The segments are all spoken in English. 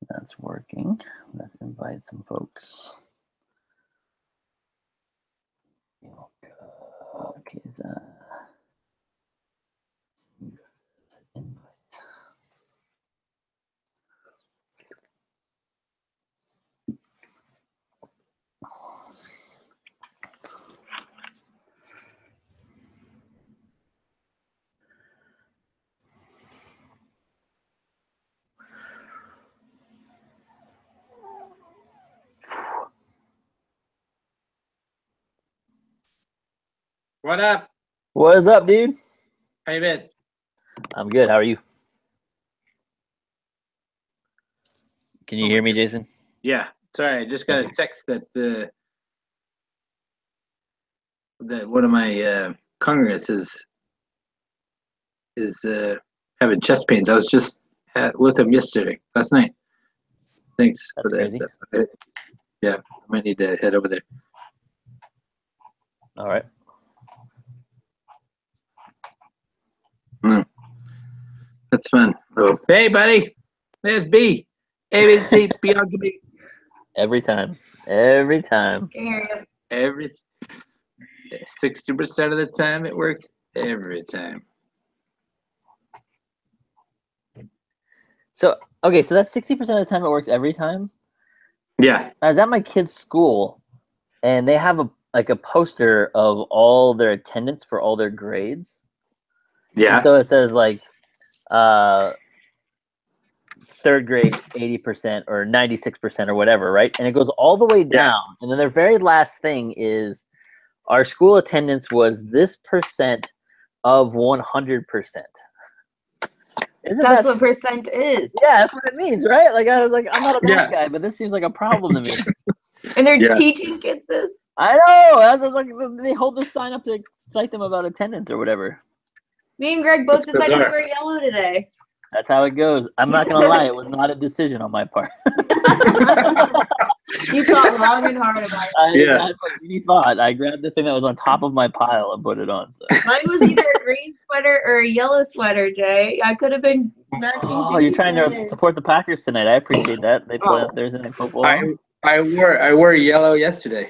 That's working. Let's invite some folks. Okay, invite. What up? What is up, dude? How you been? I'm good. How are you? Can you hear me, Jason? Yeah. Sorry, I just got a text that that one of my congregants is having chest pains. I was just with him last night. Thanks That's for crazy. that. Yeah, I might need to head over there. All right. That's fun. Oh, hey, buddy. There's B. A, B, C, beyond B. Every time. Every time. Every 60% of the time it works. Every time. So, okay, so that's 60% of the time it works every time? Yeah. I was at my kid's school, and they have a poster of all their attendance for all their grades. Yeah. And so it says like third grade 80% or 96% or whatever, right? And it goes all the way down. And then their very last thing is our school attendance was this percent of 100%. That's what percent is. Yeah, that's what it means, right? Like I was like, I'm not a bad guy, but this seems like a problem to me. And they're teaching kids this? I know. I was like, they hold this sign up to cite them about attendance or whatever. Me and Greg both decided to wear yellow today. That's how it goes. I'm not gonna lie, it was not a decision on my part. You thought long and hard about it. I put any thought. I grabbed the thing that was on top of my pile and put it on. So. Mine was either a green sweater or a yellow sweater, Jay. I could have been matching. Oh, you're trying to support the Packers tonight. I appreciate that. They play on Thursday Night Football. I wore yellow yesterday.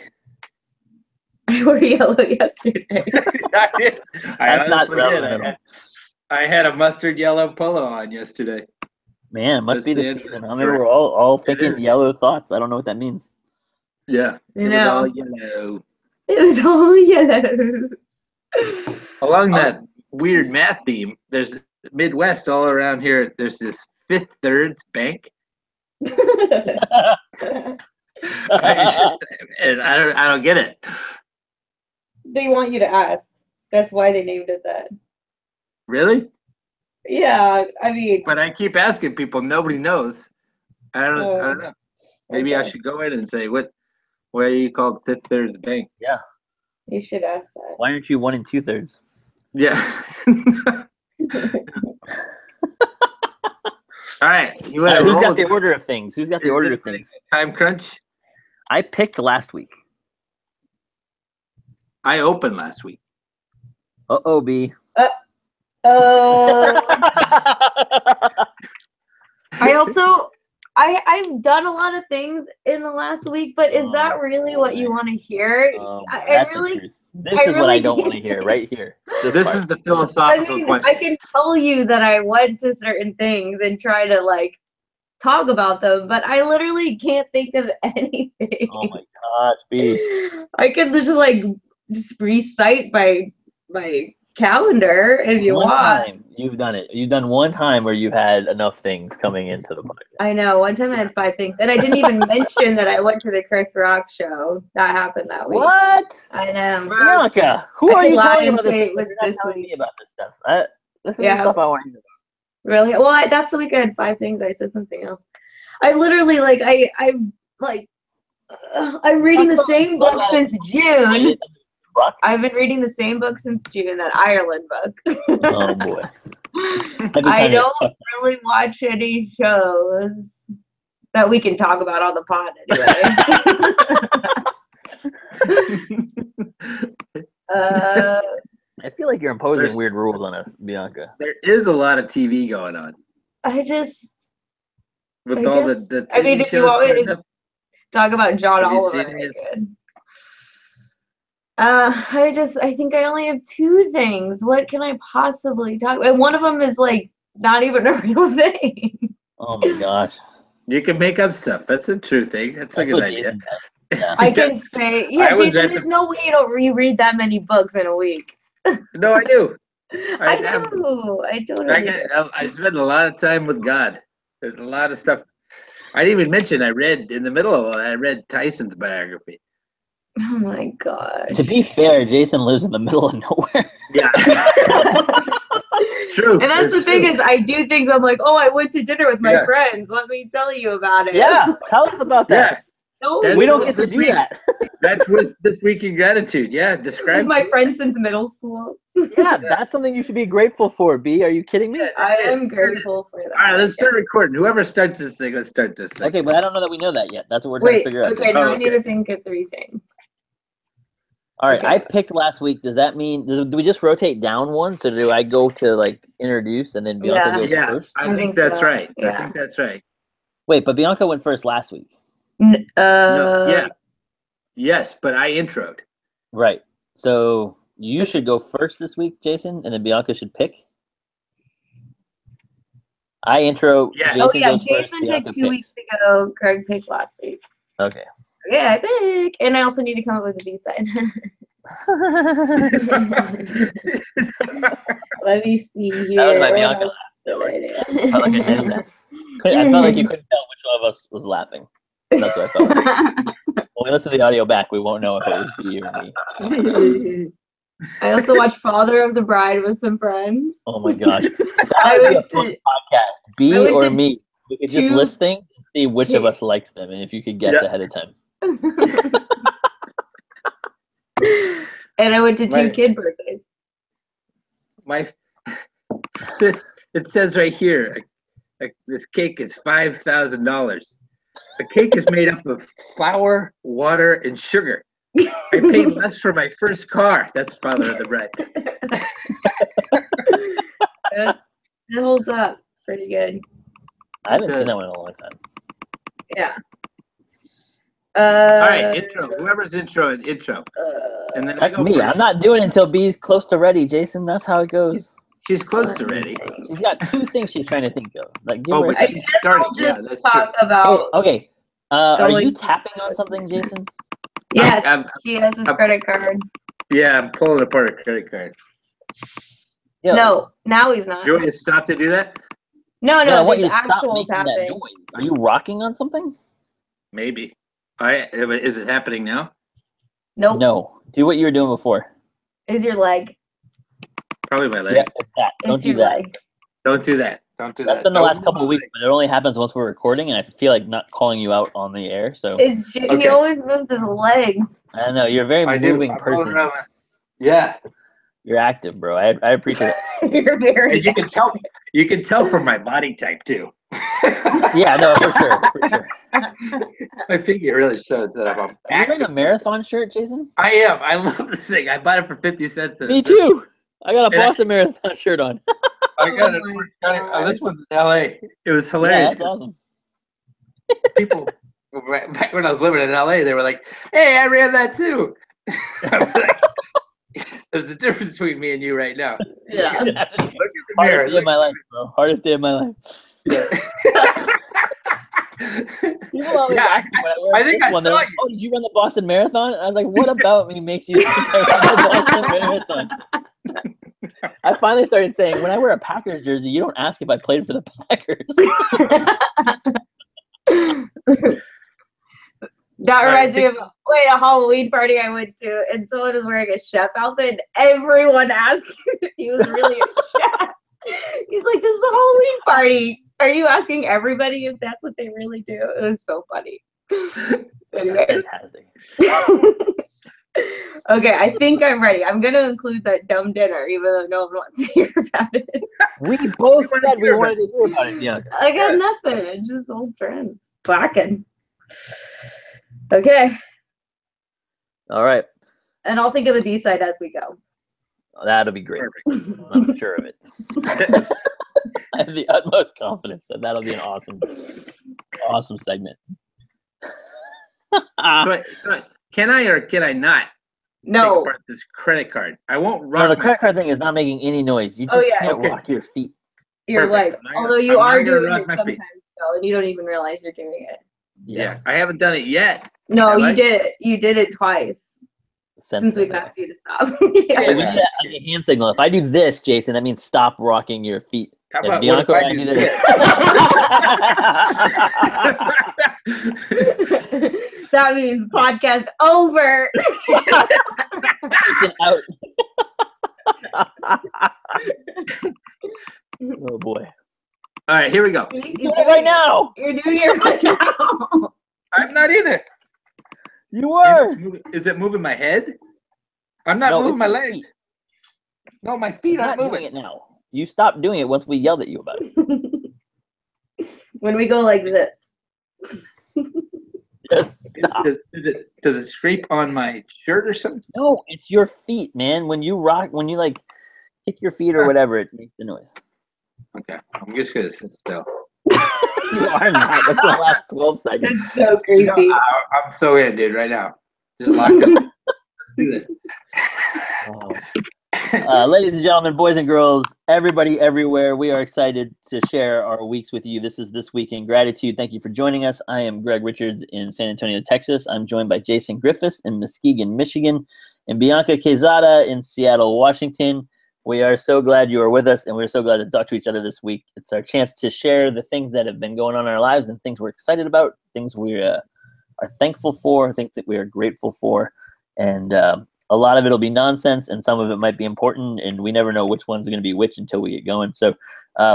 I wore yellow yesterday. I did. That's not relevant. I had a mustard yellow polo on yesterday. Man, must be the season. I mean, we're all thinking yellow thoughts. I don't know what that means. Yeah, it was all yellow. It was all yellow. Along that weird math theme, there's Midwest all around here. There's this Fifth Thirds Bank. It's just, and I don't get it. They want you to ask. That's why they named it that. Really? Yeah, I mean. But I keep asking people. Nobody knows. I don't know. Maybe I should go in and say, why are you called Fifth Thirds Bank? Yeah. You should ask that. Why aren't you 1 2/3? Yeah. All right. Who's got the order of things? Who's got the order of things? Time crunch? I picked last week. I opened last week. Uh-oh, B. I've done a lot of things in the last week, but is that really what you want to hear? That's the truth. This is what I don't want to hear right here. This is the philosophical question. I can tell you that I went to certain things and try to like talk about them, but I literally can't think of anything. Oh my gosh, B. I could just recite my calendar if you want. Time you've done it. You've done one time where you've had enough things coming into the podcast. I know. One time I had 5 things, and I didn't even mention that I went to the Chris Rock show. That happened that week. What? I know. Bianca, who are you telling about this? It was this telling week. me about this stuff. This is the stuff I want to hear about. Really? Well, that's the week I had 5 things. I said something else. I literally I'm reading the same book since June. I've been reading the same book since June, that Ireland book. Oh boy. I don't really watch any shows that we can talk about on the pod anyway. I feel like you're imposing weird rules on us, Bianca. There is a lot of TV going on. with I all guess- the I mean, TV if you shows want me starting to up? talk about John Have you Oliver, seen I it? could. I think I only have two things. What can I possibly talk about? And one of them is like not even a real thing. Oh my gosh. You can make up stuff. That's a true thing. That's a That's good what idea. Jason does. Yeah. I can say, I yeah, was Jason, at there's the- no way you don't reread that many books in a week. No, I do. I have- do. I totally do. I spend a lot of time with God. There's a lot of stuff. I didn't even mention I read in the middle of it. I read Tyson's biography. Oh my gosh. To be fair, Jason lives in the middle of nowhere. Yeah, it's true. And that's the It's thing true. is, I do things. I'm like, oh, I went to dinner with my Yeah. friends. Let me tell you about it. Yeah, tell us about Yeah, that. No, That's We don't what get to this do week- that. that's what this week in gratitude. Yeah, describe. my friends since middle school. Yeah, that's something you should be grateful for, B. Are you kidding me? I am grateful for that. All right, let's start recording. Whoever starts this thing, let's start this thing. Okay, but I don't know that we know that yet. That's what we're trying Wait, to figure out. okay, now Oh, I need okay. to think of three things. All right, okay. I picked last week. Does that mean do we just rotate down one? So do I go to like introduce and then Bianca Yeah. goes Yeah, first? I I think think that's so. right. I Yeah. think that's right. Wait, but Bianca went first last week. No, yeah, yes, but I introed. Right. So you That's- should go first this week, Jason, and then Bianca should pick. I intro. Yeah. Jason Oh yeah, goes first, Jason Bianca picked 2 weeks ago. Craig picked last week. Okay. Yeah, I pick. And I also need to come up with a B side. Let me see here. was my What Bianca else did I do? I felt like I nailed that. I felt like you couldn't tell which one of us was laughing. That's what I felt like. When we listen to the audio back, we won't know if it was B or me. I also watched Father of the Bride with some friends. Oh my gosh. I That would be a went fun to- podcast. B I went or to me. We could just 2 list things and see which of us liked them and if you could guess Yeah. ahead of time. And I went to 2 Right. kid birthdays. It says right here, this cake is $5,000. The cake is made up of flour, water, and sugar. I paid less for my first car. That's Father of the Bride. It holds up. It's pretty good. I haven't does. seen that one in a long time. Yeah. All right, intro. Whoever's intro. And then I That's go me. first. I'm not doing it until B's close to ready, Jason. That's how it goes. She's close to ready. She's got 2 things she's trying to think of. Like, give Oh, her a but second. she's starting. I'll Yeah, just that's true. talk about. Okay. Are you Going- tapping on something, Jason? Yes, I'm- he has his I'm- credit card. Yeah, I'm pulling apart a credit card. Yeah. No, now he's not. Do you want me to stop to do that? No, I no, want you there's to stop actual making that tapping. noise. Are you rocking on something? Maybe. Is it happening now? Nope. No. Do what you were doing before. Is your leg? Probably my leg. Yeah, it's that. Don't It's do your that. leg. Don't do that. Don't do That's that. been the Don't last couple of move weeks, but it only happens once we're recording, and I feel like not calling you out on the air. So It's he Okay. always moves his leg. I don't know. You're a very I do. moving I'm rolling person. around my- Yeah. You're active, bro. I appreciate it. You're very. And you can tell. You can tell from my body type too. Yeah, no, for sure, for sure. My figure really shows that I'm Are you wearing a active. marathon shirt, Jason? I am. I love this thing. I bought it for 50 cents. at a Me thrift store. too. I got a And I- Boston Marathon shirt on. I got it. Oh my This one's in LA. It was Yeah, hilarious. that's awesome. People back when I was living in LA, they were like, "Hey, I ran that too." I'm like, there's a difference between me and you right now. Yeah. Look at the Hardest mirror. day of my life, bro. Hardest day of my life. People always Yeah, ask me when I wear I think this I one, they're saw like, you. "Oh, did you run the Boston Marathon?" And I was like, "What about me makes you think I ran the Boston Marathon?" I finally started saying, when I wear a Packers jersey, you don't ask if I played for the Packers. That reminds me of a Halloween party I went to, and someone was wearing a chef outfit, and everyone asked if he was really a chef. He's like, "This is a Halloween party. Are you asking everybody if that's what they really do?" It was so funny. Anyway. Fantastic. Okay, I think I'm ready. I'm gonna include that dumb dinner, even though no one wants to hear about it. We both wanna said we hear wanted to hear about it, Bianca. I got nothing. It's just old friends talking. Okay, All right. and I'll think of the B side as we go. That'll be great. Perfect. I'm sure of it. I have the utmost confidence that that'll be an awesome. awesome segment. So can I or can I not take No. apart this credit card? I won't No, rock the my credit card thing is not making any noise. You just Oh, yeah. can't Okay. rock your feet. Your Perfect. leg. I'm not Although gonna- you I'm are not gonna doing rock it my sometimes, feet. though, and you don't even realize you're doing it. Yeah, I haven't done it yet. No, Have you I? did it. You did it twice since we've then. asked you to stop. Yeah, Yeah. we need a hand signal. If I do this, Jason, that means stop rocking your feet. How If about Bianca what or if I do this? That means podcast over. Jason out. Oh boy. All right, here we go. Do it right now. You're doing it right now. I'm not either. You were. Is it moving my head? I'm not No, moving it's my your legs. feet. No, my He's feet not aren't doing moving. it now. You stopped doing it once we yelled at you about it. When we go like this. Just stop. Does it scrape on my shirt or something? No, it's your feet, man. When you like kick your feet or whatever, it makes the noise. Okay, I'm just gonna sit still. You are not. That's the last 12 seconds. That's so creepy. I'm so in, dude, right now. Just locked up. Let's do this. Ladies and gentlemen, boys and girls, everybody everywhere, we are excited to share our weeks with you. This is This Week in Gratitude. Thank you for joining us. I am Greg Richards in San Antonio, Texas. I'm joined by Jason Griffiths in Muskegon, Michigan, and Bianca Quezada in Seattle, Washington. We are so glad you are with us, and we're so glad to talk to each other this week. It's our chance to share the things that have been going on in our lives and things we're excited about, things we are thankful for, things that we are grateful for. And a lot of it will be nonsense, and some of it might be important, and we never know which one's going to be which until we get going. So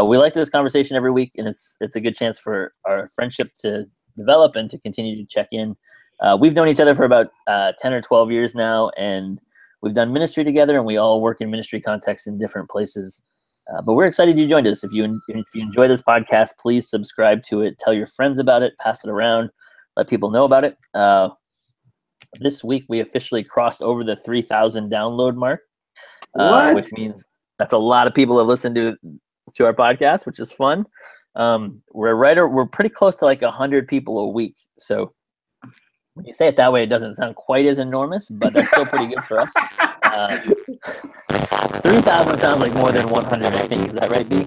we like this conversation every week, and it's a good chance for our friendship to develop and to continue to check in. We've known each other for about 10 or 12 years now, and we've done ministry together, and we all work in ministry contexts in different places. But we're excited you joined us. If you enjoy this podcast, please subscribe to it. Tell your friends about it. Pass it around. Let people know about it. This week, we officially crossed over the 3,000 download mark, which means that's a lot of people have listened to our podcast, which is fun. We're pretty close to like 100 people a week. So when you say it that way, it doesn't sound quite as enormous, but that's still pretty good for us. 3,000 sounds like more than 100, I think. Is that right, B?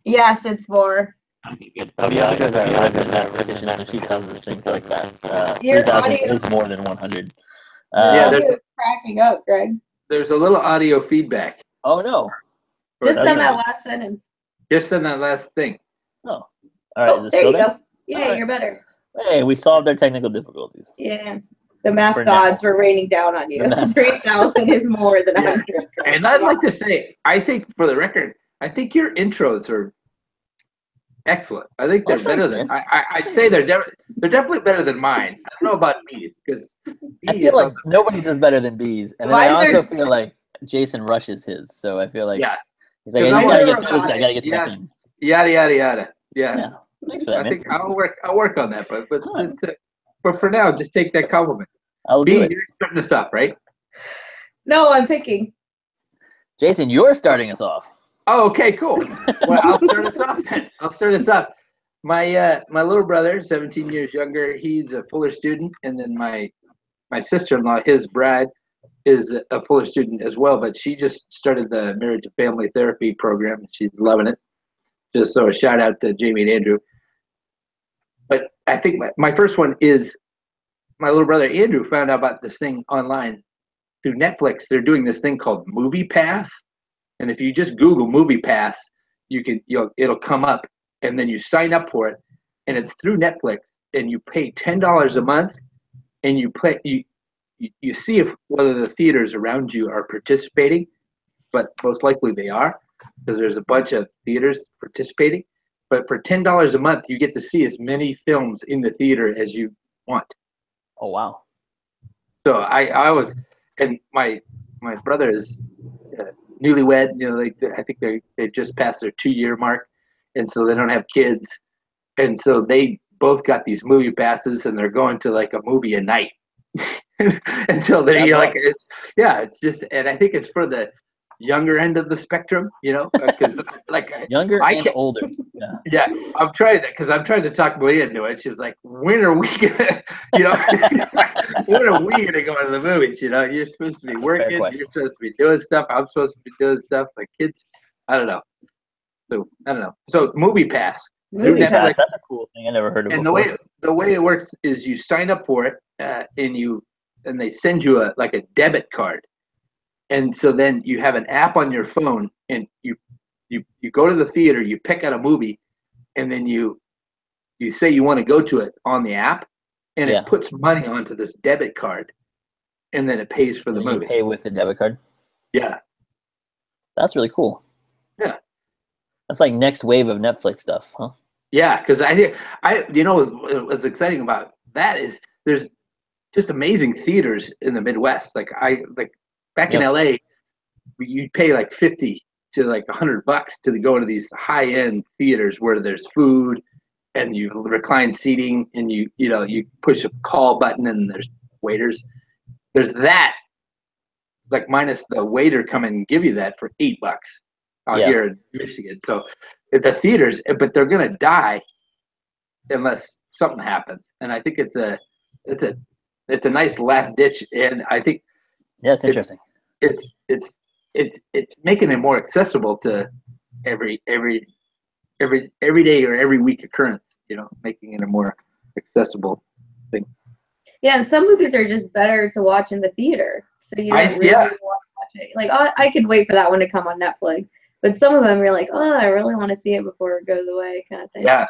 Yes, it's more. Okay, good. Bianca's our resident mathematician, and she tells us things like that. Your 3,000 audio- is more than 100. Yeah, Audio is cracking up, Greg. There's a little audio feedback. Oh, no. Just That's on that gonna last sentence. Just on that last thing. Oh. All right, is it there still you there? go. Yeah, All right. you're better. Hey, we solved our technical difficulties. Yeah. The math For gods were raining down on you. The math- 3,000 is more than Yeah. 100. And I'd like to say, I think, for the record, I think your intros are excellent. I think they're Oh, better thanks, than I'd say they're definitely better than mine. I don't know about B's because I feel like nobody's is better than B's. And then I Mine are- also feel like Jason rushes his. So I feel like yeah, he's like, I 'Cause just I'm got to aware get of through this. I that. got to get to Yeah. my thing. yada yada yada. Yeah, Yeah. Thanks for that, I man. think I'll work on that. But All right. but for now, just take that compliment. I'll do B, it. you're starting us off, right? No, I'm picking. Jason, you're starting us off. Oh, okay, cool. Well, I'll start us off then. I'll start us off. My little brother, 17 years younger, he's a Fuller student, and then my sister-in-law, his bride, is a Fuller student as well. But she just started the marriage and family therapy program. She's loving it. Just so a shout out to Jamie and Andrew. But I think my first one is my little brother Andrew found out about this thing online through Netflix. They're doing this thing called Movie Pass, and if you just Google Movie Pass, it'll come up, and then you sign up for it, and it's through Netflix, and you pay $10 a month, and you see whether the theaters around you are participating, but most likely they are, because there's a bunch of theaters participating. But for $10 a month, you get to see as many films in the theater as you want. Oh, wow. So I was, and my brother is newlywed. You know, I think they just passed their 2-year mark, and so they don't have kids, and so they both got these movie passes, and they're going to like a movie a night until they're That's like, awesome. it's just, and I think it's for the younger end of the spectrum, you know, because like Younger I and can't. older. Yeah. Yeah, I'm trying to because I'm trying to talk Malia into it. She's like, "When are we gonna, you know, when are we gonna go to the movies? You know, you're supposed to be That's a fair working, question. you're supposed to be doing stuff. I'm supposed to be doing stuff. Like kids, I don't know. So I don't know. So Movie Pass through Movie Netflix, Pass. That's a cool thing I never heard of and before. the way it works is you sign up for it, and they send you a debit card, and so then you have an app on your phone, and you go to the theater, you pick out a movie, and then you say you want to go to it on the app, and Yeah. it puts money onto this debit card, and then it pays for the And you movie. pay with the debit card. Yeah, That's really cool. yeah, That's like next wave of Netflix stuff, huh? yeah. Because you know, what's exciting about that is there's just amazing theaters in the Midwest. Like back in Yep. LA, you'd pay like 50 to like $100 to go to these high end theaters where there's food and you recline seating, and you know you push a call button and there's waiters. There's that, like minus the waiter come and give you that for $8 out Yeah. here in Michigan. So the theaters, but they're gonna die unless something happens. And I think it's a nice last ditch. And I think Yeah, it's interesting. it's making it more accessible to every day or every week occurrence. You know, making it a more accessible thing. Yeah, and some movies are just better to watch in the theater, so you don't really want to watch it. Like, oh, I could wait for that one to come on Netflix, but some of them you're like, oh, I really want to see it before it goes away, kind of thing. Yeah.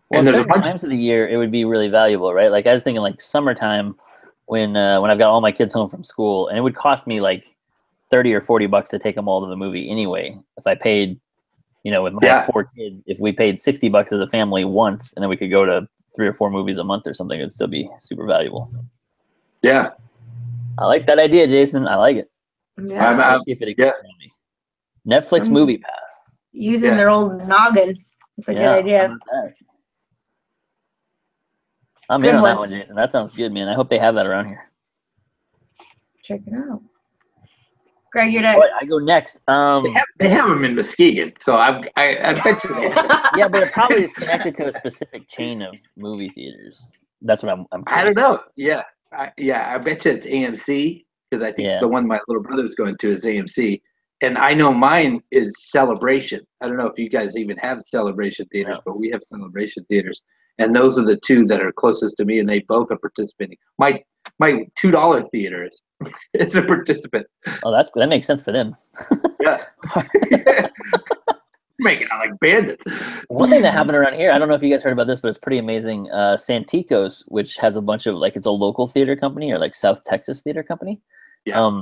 Well, And in there's a certain bunch times of the year, it would be really valuable, right? Like I was thinking, like summertime, when I've got all my kids home from school, and it would cost me like $30 or $40 to take them all to the movie anyway. If I paid, you know, with my 4 kids, if we paid $60 as a family once, and then we could go to 3 or 4 movies a month or something, it'd still be super valuable. Yeah. I like that idea, Jason. I like it. Yeah. Let's see if it exists around me. Netflix Movie Pass. Using their old noggin. It's a good idea. I'm in on that one, Jason. That sounds good, man. I hope they have that around here. Check it out. Greg, you're next. I go next. They have them in Muskegon, so I bet you they have. Yeah, but it probably is connected to a specific chain of movie theaters. That's what I'm I don't know. Yeah, I bet you it's AMC, because I think the one my little brother is going to is AMC, and I know mine is Celebration. I don't know if you guys even have Celebration theaters, but we have Celebration theaters, and those are the two that are closest to me, and they both are participating. My $2 theater is a participant. Oh, that makes sense for them. Yeah. Making out like bandits. One thing that happened around here, I don't know if you guys heard about this, but it's pretty amazing. Santikos, which has a bunch of, like, it's a local theater company, or like South Texas theater company. Yeah.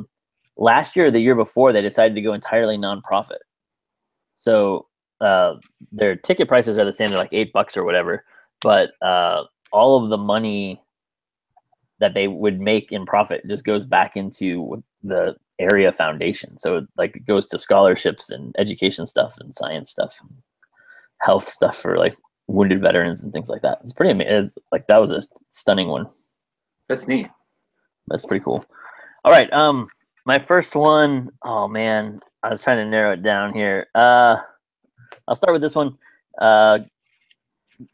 Last year or the year before, they decided to go entirely nonprofit. So their ticket prices are the same. They're like $8 or whatever. But all of the money that they would make in profit just goes back into the area foundation. So it goes to scholarships and education stuff and science stuff, and health stuff for like wounded veterans and things like that. It's pretty amazing. Like, that was a stunning one. That's neat. That's pretty cool. All right. My first one, oh man, I was trying to narrow it down here. I'll start with this one.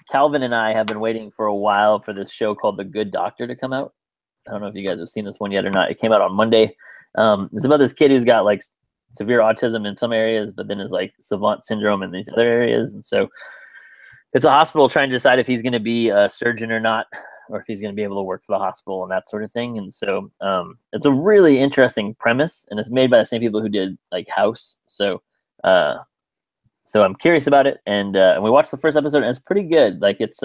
Calvin and I have been waiting for a while for this show called The Good Doctor to come out. I don't know if you guys have seen this one yet or not. It came out on Monday. It's about this kid who's got like severe autism in some areas, but then is like savant syndrome in these other areas. And so it's a hospital trying to decide if he's going to be a surgeon or not, or if he's going to be able to work for the hospital and that sort of thing. And so it's a really interesting premise, and it's made by the same people who did like House. So I'm curious about it, and we watched the first episode, and it's pretty good. Like, it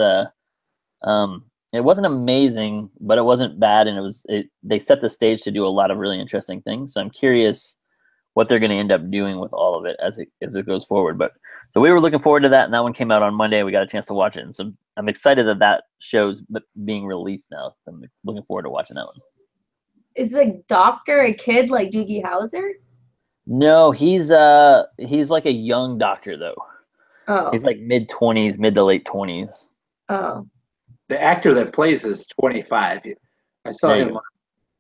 wasn't amazing, but it wasn't bad, and they set the stage to do a lot of really interesting things. So I'm curious what they're going to end up doing with all of it as it goes forward. But so we were looking forward to that, and that one came out on Monday. We got a chance to watch it, and so I'm excited that show's being released now. I'm looking forward to watching that one. Is the doctor a kid like Doogie Howser? No, he's like a young doctor though. Oh. He's like mid to late 20s. Oh. The actor that plays is 25. I saw him on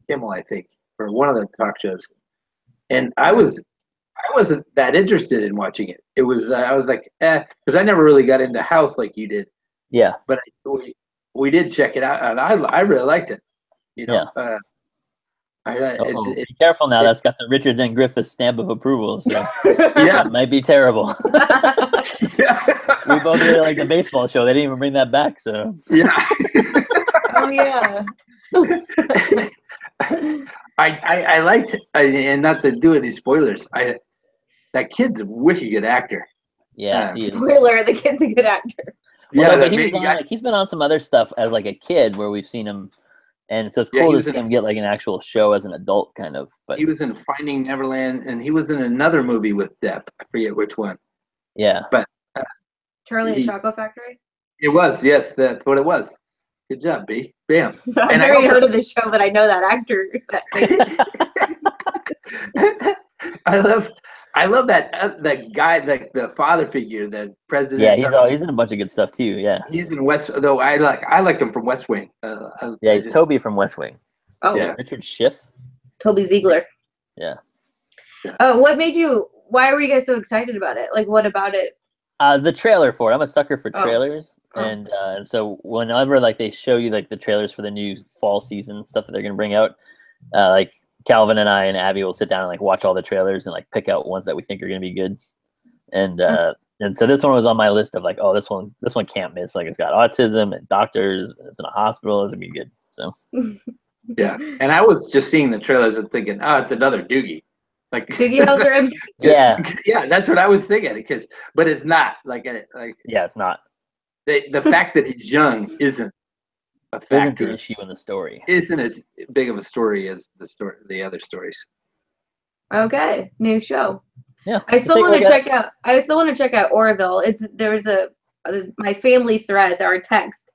Kimmel, I think, for one of the talk shows. And I was wasn't that interested in watching it. It was I was like, because I never really got into House like you did. Yeah. But we did check it out, and I really liked it. You know, Be careful now. That's got the Richards and Griffiths stamp of approval. So yeah, it might be terrible. We both really like the baseball show. They didn't even bring that back. So yeah. Oh yeah. I liked, and not to do any spoilers. That kid's a wicked good actor. Yeah. He is. Spoiler: the kid's a good actor. Well, Yeah, no, but he was on, like, he's been on some other stuff as like a kid where we've seen him, and so it's cool to see him get like an actual show as an adult, kind of. But he was in Finding Neverland, and he was in another movie with Depp. I forget which one. Yeah. But Charlie and Chocolate Factory. It was, yes, that's what it was. Good job, B. Bam. I've never heard of the show, but I know that actor. I love that guy, like the father figure, the president. Yeah, he's in a bunch of good stuff too. Yeah, he's in West. Though I liked him from West Wing. He's Toby from West Wing. Oh, yeah. Richard Schiff. Toby Ziegler. Yeah. What made you? Why were you guys so excited about it? Like, what about it? The trailer for it. I'm a sucker for trailers, and so whenever like they show you like the trailers for the new fall season stuff that they're gonna bring out, like Calvin and I and Abby will sit down and like watch all the trailers and like pick out ones that we think are gonna be good, and so this one was on my list of like, oh, this one can't miss. Like, it's got autism and doctors, and it's in a hospital. It's gonna be good. So yeah, and I was just seeing the trailers and thinking, oh, it's another Doogie. Like Doogie Howser. Yeah, that's what I was thinking. But it's not yeah, it's not. The fact that he's young isn't a factor. Isn't the issue in the story. Isn't as big of a story as the other stories. Okay, new show. Yeah, I still want to check out. I still want to check out Orville. There's my family thread, our text.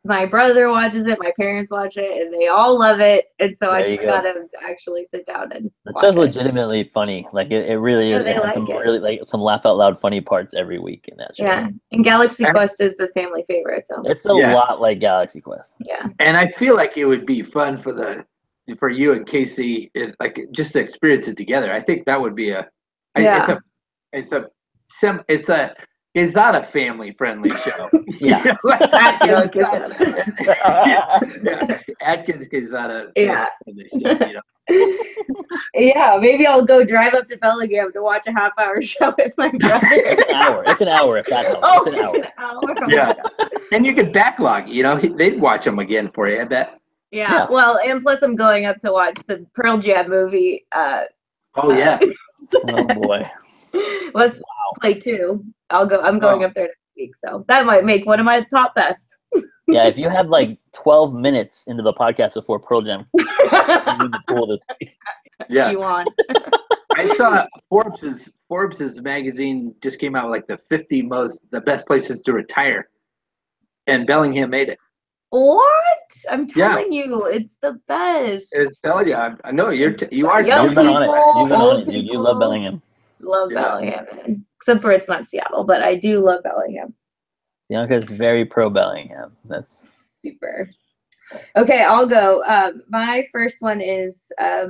My brother watches it, my parents watch it, and they all love it. And so I just gotta actually sit down and it's just legitimately funny. Like it really is. It has really like some laugh out loud funny parts every week in that show. Yeah, and Galaxy Quest is a family favorite. So it's a lot like Galaxy Quest. Yeah, and I feel like it would be fun for you and Casey, just to experience it together. I think that would be it's not a family-friendly show. Yeah. Atkins is not a family show, Yeah, maybe I'll go drive up to Bellingham to watch a half-hour show with my brother. It's an hour if that helps. Oh, it's an hour. Yeah. And you could backlog, they'd watch them again for you, I bet. Yeah, well, and plus I'm going up to watch the Pearl Jam movie. Oh, yeah. Oh, boy. Let's play 2. I'm going up there next week, so that might make one of my top best. Yeah, if you had like 12 minutes into the podcast before Pearl Jam, you're in the pool this week. Yeah. You on? I saw Forbes's magazine just came out with like the best places to retire, and Bellingham made it. What? I'm telling you, it's the best. It's telling you. I know you are. You've been on it. You've been on it, dude. You love Bellingham. Love Bellingham, man. Except for it's not Seattle, but I do love Bellingham. Bianca's very pro Bellingham. That's super. Okay, I'll go. My first one is I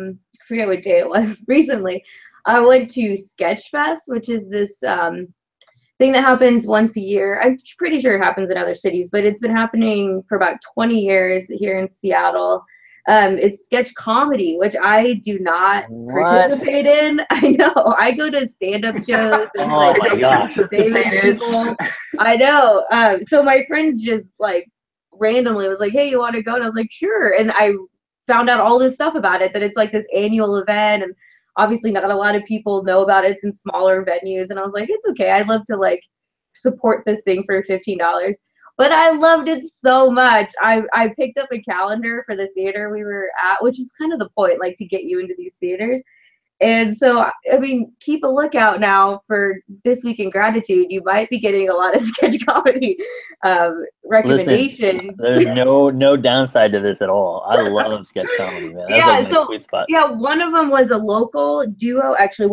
forget what day it was recently. I went to Sketchfest, which is this thing that happens once a year. I'm pretty sure it happens in other cities, but it's been happening for about 20 years here in Seattle. It's sketch comedy, which I do not participate in. I know. I go to stand-up shows and my gosh. people. I know. So my friend just like randomly was like, "Hey, you want to go?" And I was like, "Sure." And I found out all this stuff about it, that it's like this annual event, and obviously not a lot of people know about it. It's in smaller venues, and I was like, "It's okay. I'd love to like support this thing for $15." But I loved it so much. I picked up a calendar for the theater we were at, which is kind of the point, like to get you into these theaters. And so, I mean, keep a lookout now for This Week in Gratitude. You might be getting a lot of sketch comedy recommendations. Listen, there's no downside to this at all. I love sketch comedy, man. That's like my sweet spot. Yeah, one of them was a local duo. Actually,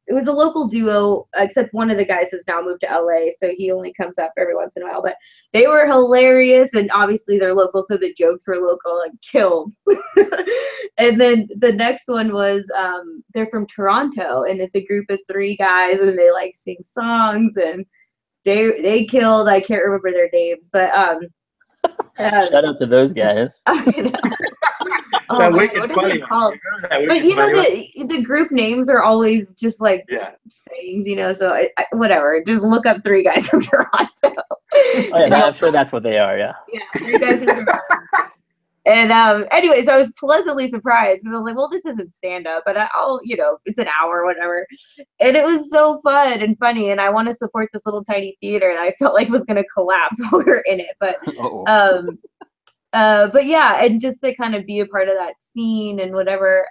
it was a local duo, except one of the guys has now moved to LA, so he only comes up every once in a while. But they were hilarious, and obviously they're local, so the jokes were local and killed. And then the next one was they're from Toronto, and it's a group of 3 guys, and they like sing songs, and they killed. I can't remember their names, but shout out to those guys. I know. Oh, man, what are they called? But you know, the group names are always just like sayings, you know. So whatever, just look up 3 guys from Toronto. Oh, yeah, I'm sure that's what they are. Yeah. Yeah, 3 guys from Toronto. And anyways, I was pleasantly surprised because I was like, well, this isn't stand up, but I'll, you know, it's an hour or whatever. And it was so fun and funny, and I want to support this little tiny theater that I felt like was gonna collapse while we were in it. But yeah, and just to kind of be a part of that scene and whatever,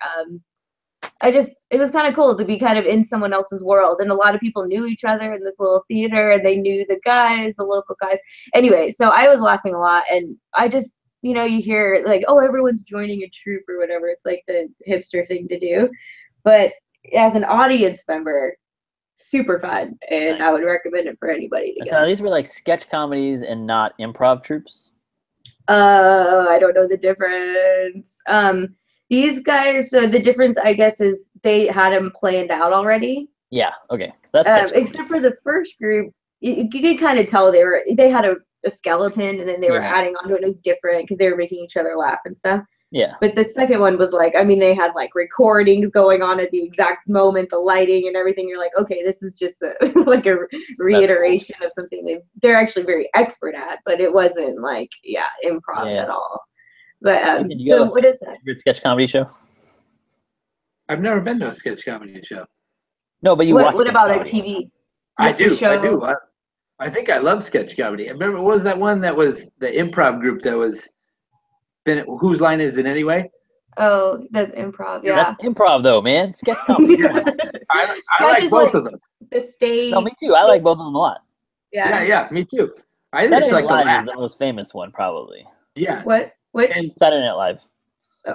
it was kind of cool to be kind of in someone else's world. And a lot of people knew each other in this little theater, and they knew the guys, the local guys. Anyway, so I was laughing a lot, and I just, you know, you hear like, oh, everyone's joining a troupe or whatever. It's like the hipster thing to do. But as an audience member, super fun. And nice. I would recommend it for anybody to go. So these were like sketch comedies and not improv troupes? I don't know the difference. These guys, the difference, I guess, is they had them planned out already. Yeah, okay. That's except for the first group, you could kind of tell they had a skeleton, and then they were adding on to it. It was different because they were making each other laugh and stuff. Yeah. But the second one was like, I mean, they had like recordings going on at the exact moment, the lighting and everything. You're like, okay, this is just like a reiteration of something they're actually very expert at, but it wasn't like, improv at all. But so what is that? Favorite sketch comedy show? I've never been to a sketch comedy show. No, but you watch. What about a TV? I do. I think I love sketch comedy. I remember, what was that one that was the improv group that was, whose line is it anyway? Oh, that's improv. Yeah, that's improv though, man. Sketch comedy. I like both of those. The stage. No, me too. I like both of them a lot. Yeah, me too. I Saturday just like Night to Live laugh. is the most famous one, probably. Yeah. What? Which? And Saturday Night Live. Oh.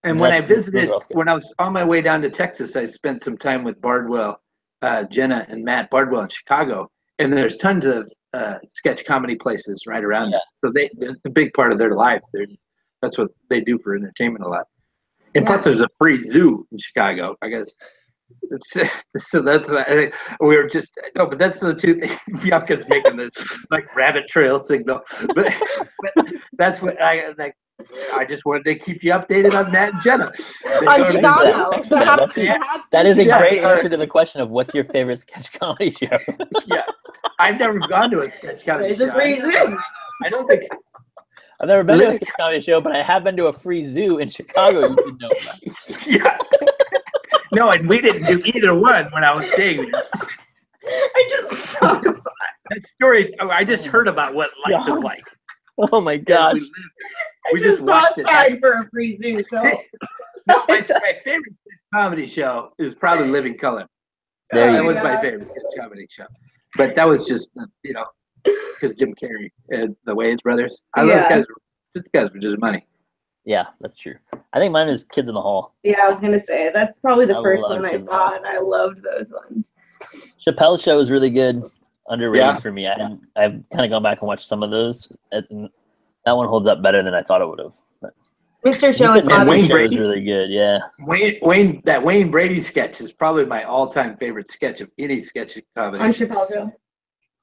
And when I visited, when I was on my way down to Texas, I spent some time with Bardwell, Jenna and Matt Bardwell in Chicago. And there's tons of sketch comedy places right around that. So it's a big part of their lives. That's what they do for entertainment a lot. And plus, there's a free zoo in Chicago. I guess. So that's we were just but that's the 2 things. Bianca's making this like rabbit trail signal, but that's what I like. I just wanted to keep you updated on Matt and Jenna. On Chicago. That is a great answer to the question of what's your favorite sketch comedy show. Yeah, I've never gone to a sketch comedy show. There's a free zoo. I don't think. I've never been to a sketch comedy show, but I have been to a free zoo in Chicago. You should know about. Yeah. No, and we didn't do either one when I was staying there. I just saw that story. I just heard about what life is like. Oh my God! We just watched it. For a free zoo. So my favorite comedy show is probably Living Color. That was my favorite sketch comedy show. But that was just because Jim Carrey and the Wayans brothers. Those guys were just money. Yeah, that's true. I think mine is Kids in the Hall. Yeah, I was gonna say that's probably the first one I saw, and I loved those ones. Chappelle's Show is really good. Underrated for me. I've kind of gone back and watched some of those. That one holds up better than I thought it would have. Mr. Show and Wayne Brady is really good. Yeah. Wayne Brady sketch is probably my all-time favorite sketch of any sketch comedy. On Chappelle's Show.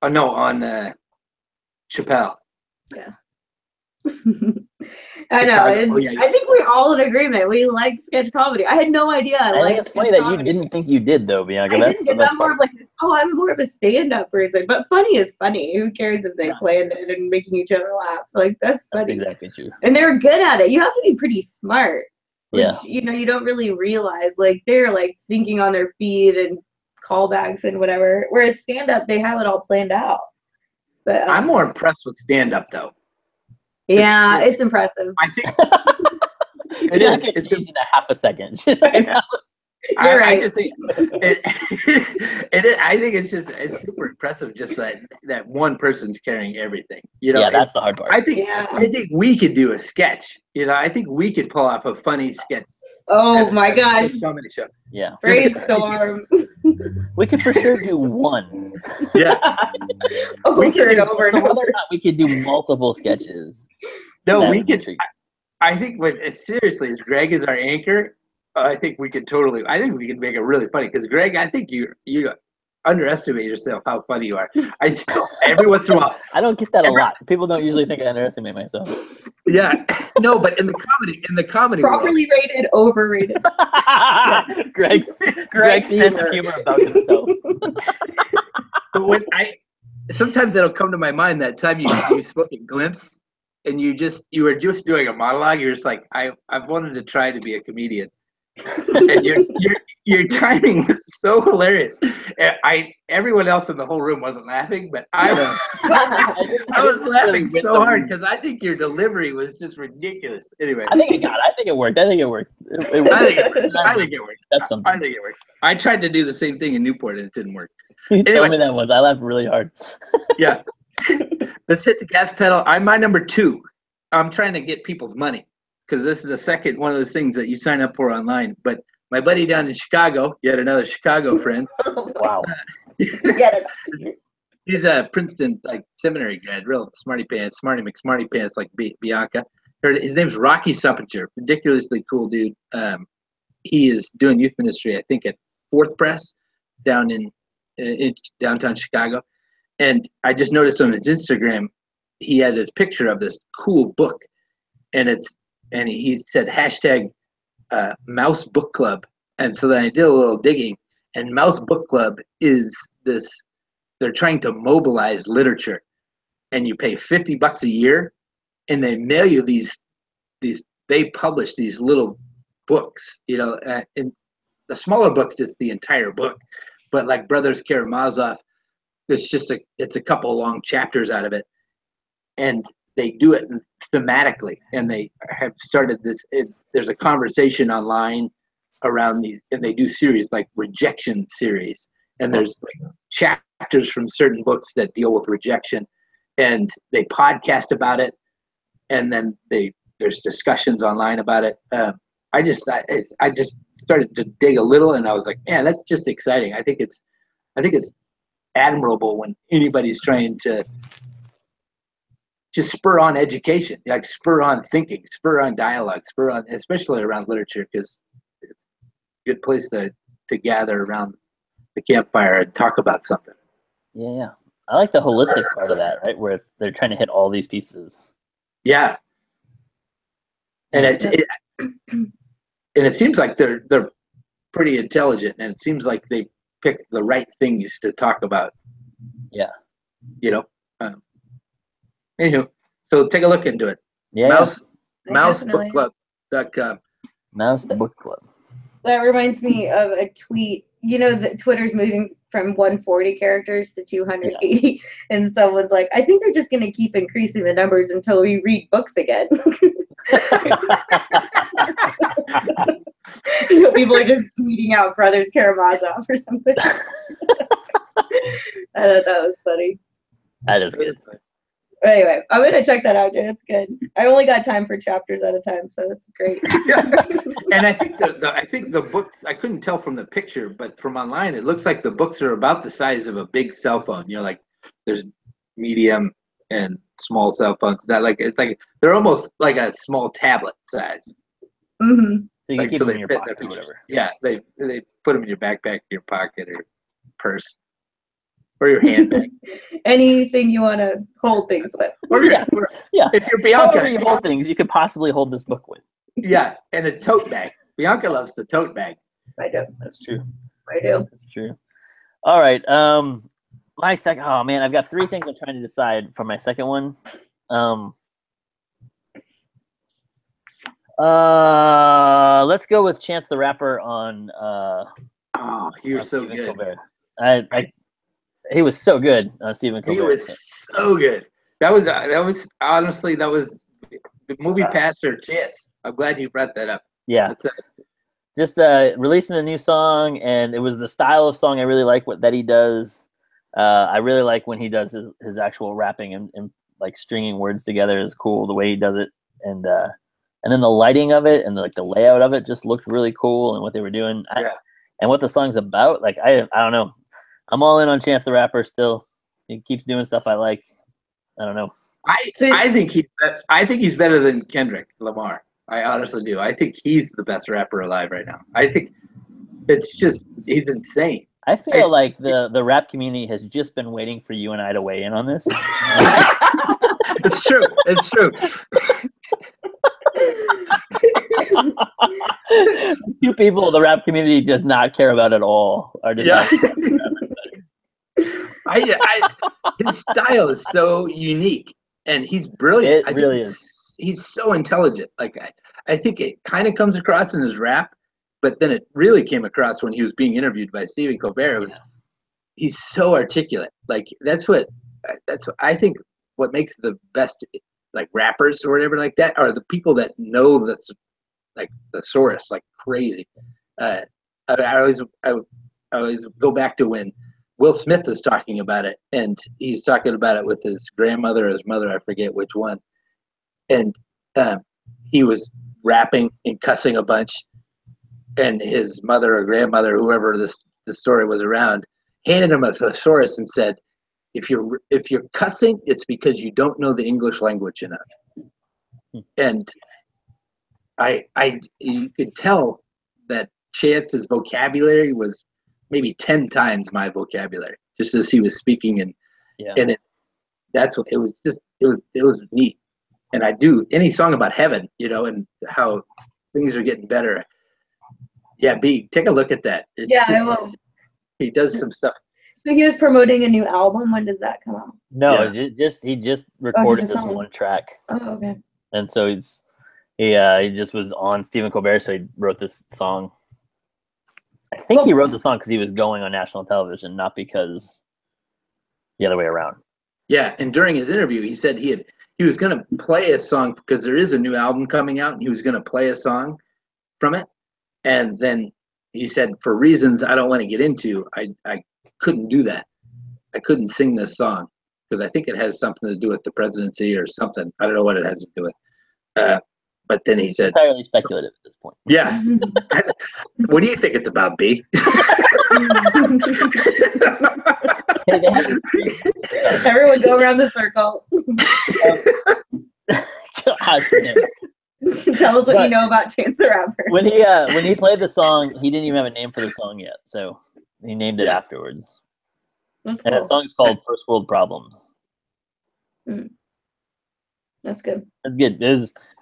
Oh no, on Chappelle. Yeah. I know. I think we're all in agreement. We like sketch comedy. I had no idea. I think it's funny that you didn't think you did, though, Bianca. I'm more of like, I'm more of a stand-up person. But funny is funny. Who cares if they planned it and making each other laugh? Like, that's funny. That's exactly true. And they're good at it. You have to be pretty smart. Which, yeah. You don't really realize. Like, they're like thinking on their feet and callbacks and whatever. Whereas stand-up, they have it all planned out. But I'm more impressed with stand-up, though. Yeah, it's impressive. I think it is. It's in half a second. You're right. I just think I think it's super impressive. Just that one person's carrying everything. Yeah, that's the hard part. I think we could do a sketch. I think we could pull off a funny sketch Oh my It's gosh. a comedy show. Yeah. Brainstorm. We could for sure do one. Yeah. Over We could and do- over and Whether over. or not we could do multiple sketches. No, that we would be could. tricky. I think seriously, as Greg is our anchor, I think we could totally. I think we could make it really funny because Greg, I think you underestimate yourself how funny you are. I still every once in a while. I don't get that a lot. People don't usually think I underestimate myself. Yeah, no, but in the comedy world, Properly rated, overrated. Greg's Greg's sense of humor. humor about himself. but when sometimes that'll come to my mind that time you spoke at Glimpse and you were just doing a monologue. You're just like I've wanted to try to be a comedian, and your timing was so hilarious. Everyone else in the whole room wasn't laughing, but I was laughing so hard because I think your delivery was just ridiculous. Anyway, I think it got it. I think it worked. I think it worked. That's something. I think it worked. I tried to do the same thing in Newport and it didn't work. You Anyway. told me that once. I laughed really hard. Yeah. Let's hit the gas pedal. I'm my number 2. I'm trying to get people's money because this is the second one of those things that you sign up for online. But my buddy down in Chicago, yet another Chicago friend. Wow. He's a Princeton seminary grad, real smarty McSmarty pants like Bianca. His name's Rocky Suppinger, ridiculously cool dude. He is doing youth ministry, I think, at Fourth Press down in downtown Chicago. And I just noticed on his Instagram, he had a picture of this cool book, and he said hashtag Mouse Book Club. And so then I did a little digging, and Mouse Book Club is this. They're trying to mobilize literature, and you pay $50 a year, and they mail you these. They publish these little books, and the smaller books, it's the entire book, but like Brothers Karamazov, it's a couple long chapters out of it, and they do it thematically, and they have started this. There's a conversation online around these, and they do series like rejection series, and there's like chapters from certain books that deal with rejection, and they podcast about it, and then there's discussions online about it. I just started to dig a little, and I was like, man, that's just exciting. I think it's admirable when anybody's trying to just spur on education, like spur on thinking, spur on dialogue, especially around literature, because it's a good place to gather around the campfire and talk about something. Yeah. I like the holistic part of that, right? Where they're trying to hit all these pieces. Yeah. And it seems like they're pretty intelligent, and it seems like they picked the right things to talk about. Yeah. Anywho, so take a look into it. Yeah. Mousebookclub.com. Mouse Book Club. That reminds me of a tweet. That Twitter's moving from 140 characters to 280, and someone's like, I think they're just going to keep increasing the numbers until we read books again. So people are just tweeting out Brothers Karamazov or something. I thought that was funny. That is good. Anyway, I'm gonna check that out, dude. It's good. I only got time for chapters at a time, so that's great. And I think the books, I couldn't tell from the picture, but from online, it looks like the books are about the size of a big cell phone. Like there's medium and small cell phones. It's like they're almost like a small tablet size. Mm-hmm. So you can keep them in your pocket or whatever. Yeah, they put them in your backpack, your pocket, or purse, or your handbag. Anything you want to hold things with. Yeah. If you're Bianca, however you hold things, you could possibly hold this book with. Yeah, and a tote bag. Bianca loves the tote bag. I do. That's true. I do. That's true. All right. My second. Oh man, I've got 3 things I'm trying to decide for my second one. Let's go with Chance the Rapper on. Oh, he was so Stephen good. Colbert. He was so good, Stephen Colbert. He was so good. That was honestly the movie pass or Chance. I'm glad you brought that up. Yeah. Just releasing the new song, and it was the style of song I really like that he does. I really like when he does his actual rapping and like stringing words together is cool. The way he does it, and and then the lighting of it and the layout of it just looked really cool, and what they were doing, and what the song's about. Like I don't know, I'm all in on Chance the Rapper still. He keeps doing stuff I like. I don't know. I think he's better than Kendrick Lamar. I honestly do. I think he's the best rapper alive right now. I think it's just he's insane. I feel like the rap community has just been waiting for you and I to weigh in on this. It's true. It's true. Two people the rap community does not care about at all are just his style is so unique, and he's brilliant. It really is. He's so intelligent. Like I think it kind of comes across in his rap, but then it really came across when he was being interviewed by Stephen Colbert. He's so articulate. Like that's what I think. What makes the best like rappers or whatever like that are the people that know the thesaurus like crazy. I always go back to when Will Smith was talking about it, and he's talking about it with his grandmother or his mother, I forget which one, and he was rapping and cussing a bunch, and his mother or grandmother, whoever the story was around, handed him a thesaurus and said, if you're cussing, it's because you don't know the English language enough. And you could tell that Chance's vocabulary was maybe 10 times my vocabulary, just as he was speaking, and that's what it was. Just it was neat. And I do any song about heaven, and how things are getting better. Yeah, B, take a look at that. I will. He does some stuff. So he was promoting a new album. When does that come out? No, he just recorded this one track. Oh, okay. And so he just was on Stephen Colbert, so he wrote this song. I think he wrote the song because he was going on national television, not because the other way around. Yeah, and during his interview, he said he was going to play a song because there is a new album coming out, and he was going to play a song from it. And then he said, for reasons I don't want to get into, I couldn't do that. I couldn't sing this song because I think it has something to do with the presidency or something. I don't know what it has to do with. But then he said, entirely speculative at this point. Yeah. What do you think it's about, B? Everyone go around the circle. God, tell us what you know about Chance the Rapper. When he played the song, he didn't even have a name for the song yet, so he named it afterwards. That's cool. And the song is called First World Problems. That's good. That's good.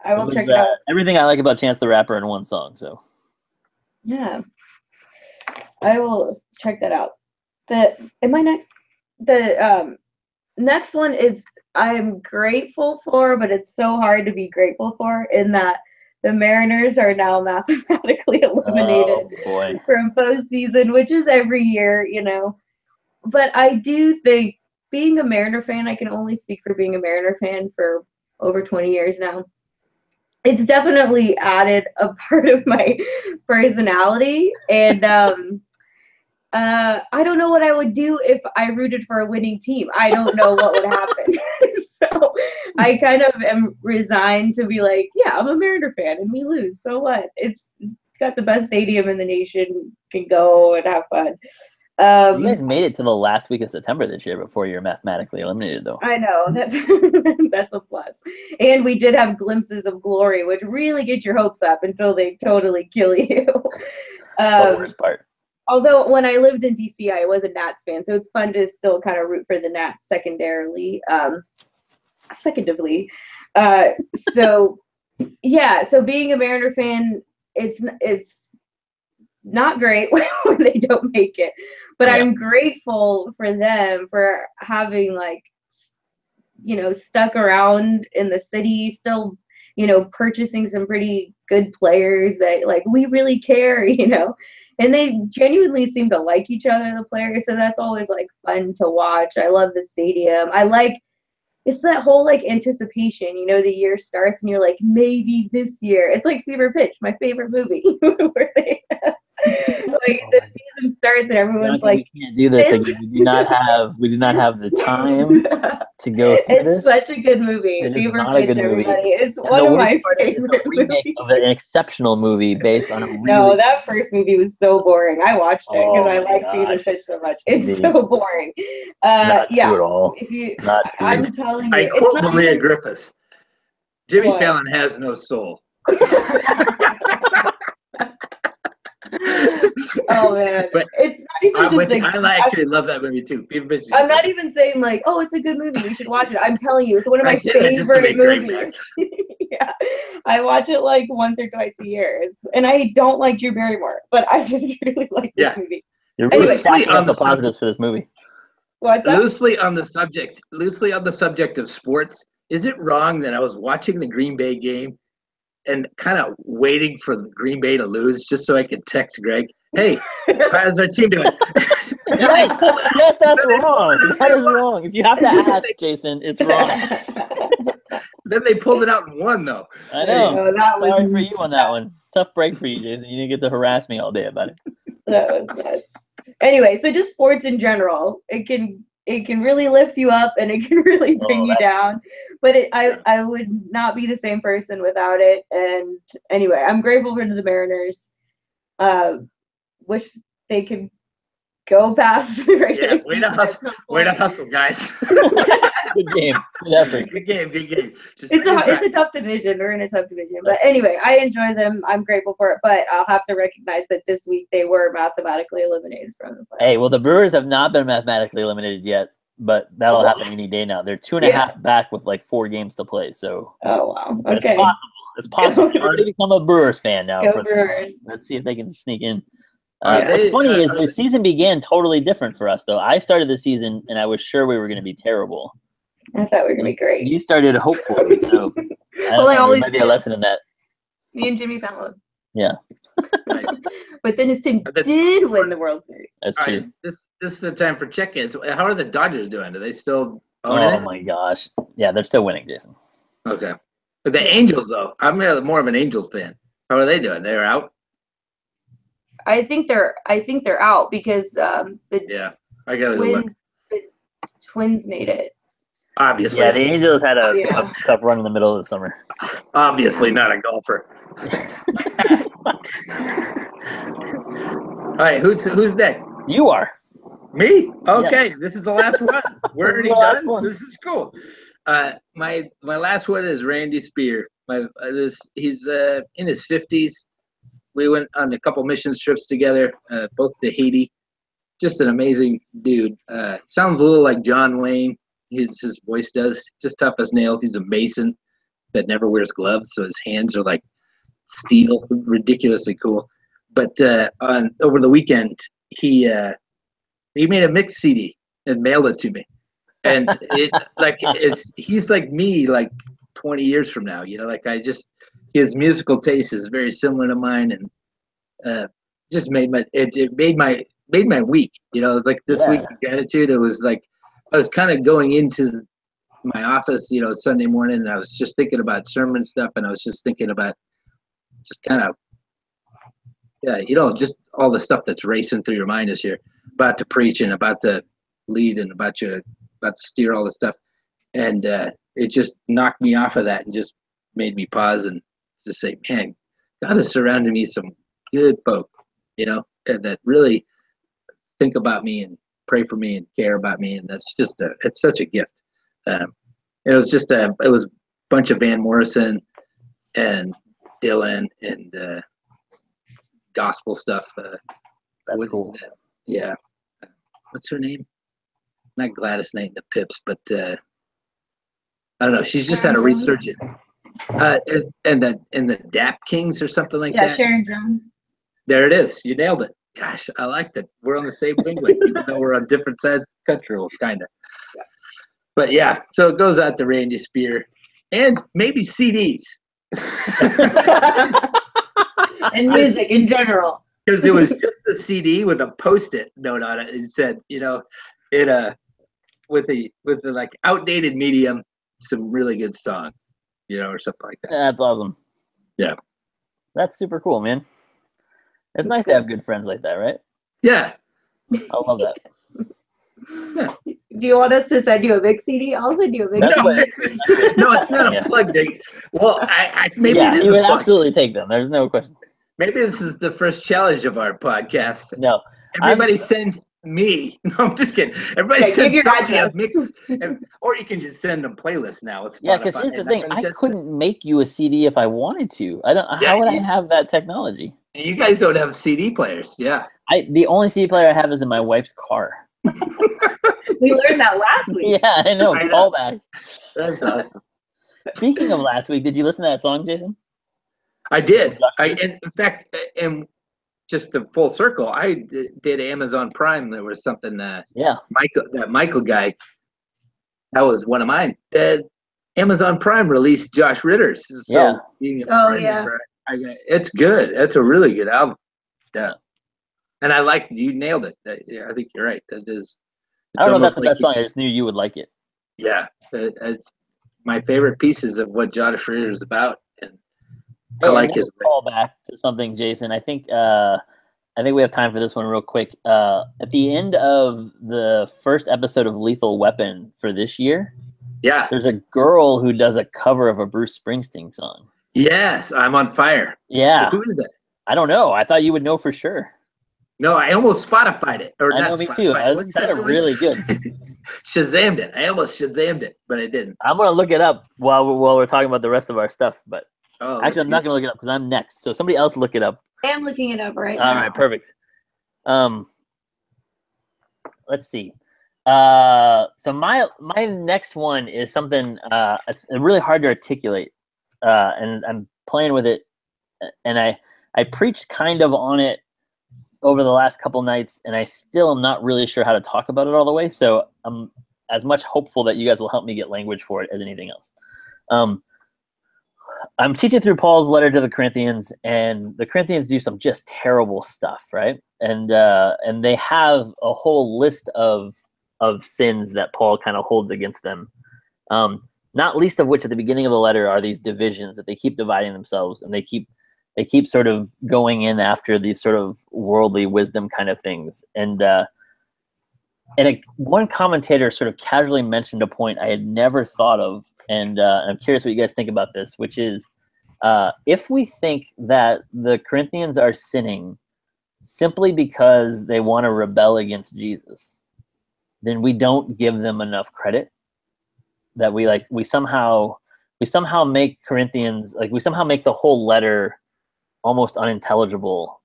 I will check it out. Everything I like about Chance the Rapper in one song. So yeah, I will check that out. The next one is I'm grateful for, but it's so hard to be grateful for in that the Mariners are now mathematically eliminated from postseason, which is every year, But I do think being a Mariner fan, I can only speak for being a Mariner fan for over 20 years now. It's definitely added a part of my personality. And I don't know what I would do if I rooted for a winning team. I don't know what would happen. So I kind of am resigned to be like, yeah, I'm a Mariner fan and we lose. So what? It's got the best stadium in the nation. Can go and have fun. You guys made it to the last week of September this year before you're mathematically eliminated, though. I know. That's a plus. And we did have glimpses of glory, which really get your hopes up until they totally kill you. The worst part. Although when I lived in DC, I was a Nats fan, so it's fun to still kind of root for the Nats secondarily. So being a Mariner fan, it's not great when they don't make it, but I'm grateful for them for having stuck around in the city, still purchasing some pretty good players that we really care, and they genuinely seem to like each other, the players, so that's always fun to watch. I love the stadium. It's that whole anticipation, the year starts and you're like, maybe this year. It's like Fever Pitch, my favorite movie, where they like the season starts and everyone's like, we can't do this this- again. We do not have the time to go through it's this. such a good movie. It is Fever not a Pitch, good movie. everybody. It's And one the of worst my part is it's a favorite remake movies. of an exceptional movie based on a really No, that first movie was so boring. I watched it because Oh I my like Fever gosh. Pitch so much. It's Dude. so boring. not Yeah. true at all. If you, Not true. I'm telling you, I it's quote not Maria even- Griffith. Jimmy What? Fallon has no soul. Oh man, But it's not even I'm just with you. like I actually love that movie too. Fever Pitch is I'm not good. even saying like, oh, it's a good movie. You should watch it. I'm telling you, it's one of I my say that just to favorite make Greg movies. Yeah, I watch it like once or twice a year. And I don't like Drew Barrymore, but I just really like this Yeah. movie. You're really Anyway, stacking on up the the subject- positives for this movie. What's that? Loosely on the subject of sports, is it wrong that I was watching the Green Bay game and kind of waiting for the Green Bay to lose just so I could text Greg, "Hey, how's our team doing?" Yes, that's wrong. That is wrong. If you have to ask, Jason, it's wrong. Then they pulled it out and won, though. I know. No, that was Sorry for you on that one. Tough break for you, Jason. You didn't get to harass me all day about it. That was nuts. Anyway, so just sports in general, it can really lift you up and it can really bring Oh, you down. But I would not be the same person without it. And anyway, I'm grateful for the Mariners. Wish they could go past the regular Yeah, way to season. hustle, way to hustle, guys. Good game. Good effort. Good game, good game. Just It's a tough division. We're in a tough division. But anyway, I enjoy them. I'm grateful for it. But I'll have to recognize that this week they were mathematically eliminated from the playoffs. Hey, well, the Brewers have not been mathematically eliminated yet, but that'll happen any day now. They're 2.5 back with like 4 games to play. So Oh, wow. but Okay. it's possible. Everybody become a Brewers fan now. Go Brewers. Let's see if they can sneak in. Are What's they- funny is are the they- season began totally different for us, though. I started the season and I was sure we were going to be terrible. I thought we were going to be great. You started hopefully, so I Well, I there always might be a do. lesson in that. Me and Jimmy Fallon. Yeah, Nice. But then his team That's- did win the World Series. that's All true. right, this is the time for check-ins. How are the Dodgers doing? Do they still owning Oh it? my gosh, yeah, they're still winning, Jason. Okay. But the Angels, though, I'm more of an Angels fan. How are they doing? They're out. I think they're out because the Yeah, I gotta go look. Twins made it. Obviously, Yeah, the Angels had a Yeah. tough run in the middle of the summer. obviously not a golfer. All right, who's next? You are. Me? Okay, this is the last one. We're This is already the last done. one. This is cool. My last one is Randy Spear. He's in his 50s. We went on a couple missions trips together, both to Haiti. Just an amazing dude. Sounds a little like John Wayne. His voice does. Just tough as nails. He's a Mason that never wears gloves, so his hands are like steel. Ridiculously cool. But over the weekend, he made a mix CD and mailed it to me. And he's like me, like 20 years from now. You know, like his musical taste is very similar to mine, and just made my week. You know, it was like this week of gratitude. It was like I was kind of going into my office, you know, Sunday morning, and I was just thinking about sermon stuff, and I was just thinking about just kind of, you know, just all the stuff that's racing through your mind as you're about to preach and about to lead and about to steer all the stuff, and it just knocked me off of that and just made me pause and just say, man, God has surrounded me some good folk, you know, and that really think about me and pray for me and care about me, and that's just it's such a gift. It was a bunch of Van Morrison and Dylan and gospel stuff. That's cool. Yeah, what's her name? Not Gladys Knight and the Pips, but I don't know. She's just had a resurgence. And the Dap Kings or something like that. Yeah, Sharon Jones. There it is. You nailed it. Gosh, I like that. We're on the same wavelength, even though we're on different sides of the country, kind of. Yeah. But yeah, so it goes out to Randy Spear and maybe CDs. And music in general. Because it was just a CD with a Post-it note on it. It said, you know, with the like outdated medium, some really good songs, you know, or something like that. That's awesome. Yeah. That's super cool, man. It's nice to have good friends like that, right? Yeah. I love that. Do you want us to send you a big CD? I'll send you a big That's CD. what- No, it's not a Yeah. plug thing. Well, I maybe Yeah, it is you a would plug. absolutely take them. There's no question. Maybe this is the first challenge of our podcast. No, Everybody send me. No, I'm just kidding. Everybody Yeah, send give your somebody a address. mix, or you can just send them playlists now. It's yeah, because here's the thing: I couldn't make you a CD if I wanted to. I don't. Yeah, How would I have that technology? You guys don't have CD players, yeah. The only CD player I have is in my wife's car. We learned that last week. Yeah, I know. I know. Call back. That's awesome. Speaking of last week, did you listen to that song, Jason? I did. In fact, and just a full circle, I did Amazon Prime. There was something. Yeah. Michael guy. That was one of mine. Amazon Prime released Josh Ritter's. So Yeah. being a Oh, Prime yeah. member, it's good. It's a really good album. Yeah. And I like you nailed it. Yeah, I think you're right. That is. I don't know if that's the best song. I just knew you would like it. Yeah, it's my favorite pieces of what Josh Ritter is about, and I like his call back to something, Jason. I think we have time for this one real quick. At the end of the first episode of Lethal Weapon for this year, yeah, there's a girl who does a cover of a Bruce Springsteen song. Yes, I'm on fire. Yeah, who is that? I don't know. I thought you would know for sure. No, I almost Spotified it, or I not know, me Spotified too. it. It sounded really good. Shazammed it. I almost Shazammed it, but I didn't. I'm gonna look it up while we're talking about the rest of our stuff. But actually, I'm not gonna look it up because I'm next. So somebody else look it up. I am looking it up right now. All right, perfect. Let's see. So my next one is something it's really hard to articulate, and I'm playing with it, and I preached kind of on it over the last couple nights, and I still am not really sure how to talk about it all the way. So I'm as much hopeful that you guys will help me get language for it as anything else. I'm teaching through Paul's letter to the Corinthians, and the Corinthians do some just terrible stuff, right? And they have a whole list of sins that Paul kind of holds against them. Not least of which at the beginning of the letter are these divisions that they keep dividing themselves, and they keep sort of going in after these sort of worldly wisdom kind of things. And one commentator sort of casually mentioned a point I had never thought of, and I'm curious what you guys think about this, which is if we think that the Corinthians are sinning simply because they want to rebel against Jesus, then we don't give them enough credit. That we somehow make Corinthians, we somehow make the whole letter almost unintelligible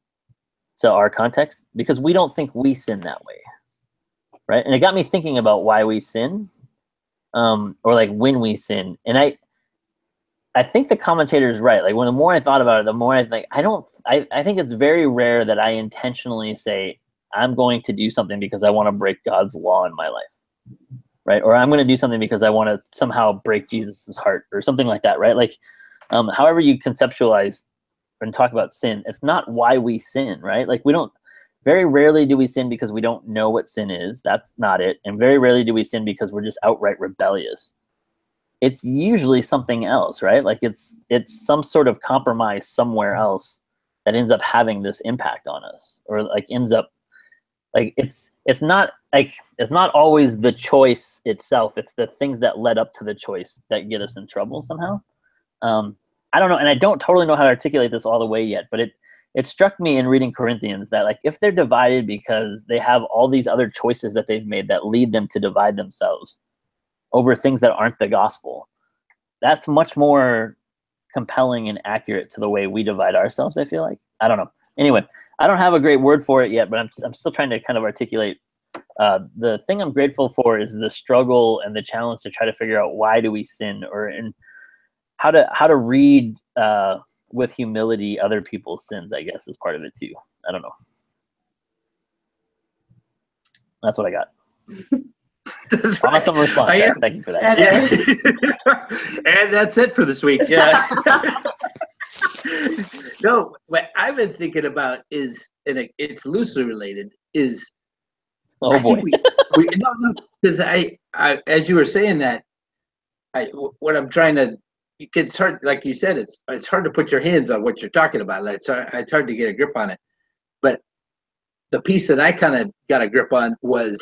to our context because we don't think we sin that way, right? And it got me thinking about why we sin, or when we sin. And I think the commentator is right. When the more I thought about it, the more I think I think it's very rare that I intentionally say I'm going to do something because I want to break God's law in my life, right? Or I'm going to do something because I want to somehow break Jesus's heart or something like that, right? However you conceptualize and talk about sin, it's not why we sin, right? Very rarely do we sin because we don't know what sin is. That's not it. And very rarely do we sin because we're just outright rebellious. It's usually something else, right? It's some sort of compromise somewhere else that ends up having this impact on us, or ends up it's not always the choice itself. It's the things that led up to the choice that get us in trouble somehow. I don't know, and I don't totally know how to articulate this all the way yet, but it struck me in reading Corinthians that if they're divided because they have all these other choices that they've made that lead them to divide themselves over things that aren't the gospel, that's much more compelling and accurate to the way we divide ourselves, I feel like. I don't know. Anyway, I don't have a great word for it yet, but I'm still trying to kind of articulate. The thing I'm grateful for is the struggle and the challenge to try to figure out why do we sin, and how to read with humility other people's sins, I guess, is part of it too. I don't know. That's what I got. That's right. Awesome response. Thank you for that. Yeah. And that's it for this week. Yeah. No, what I've been thinking about is, and it's loosely related, is boy. No, because I as you were saying that, what I'm trying to, it's hard, like you said, it's hard to put your hands on what you're talking about. It's hard to get a grip on it. the piece that I kind of got a grip on was,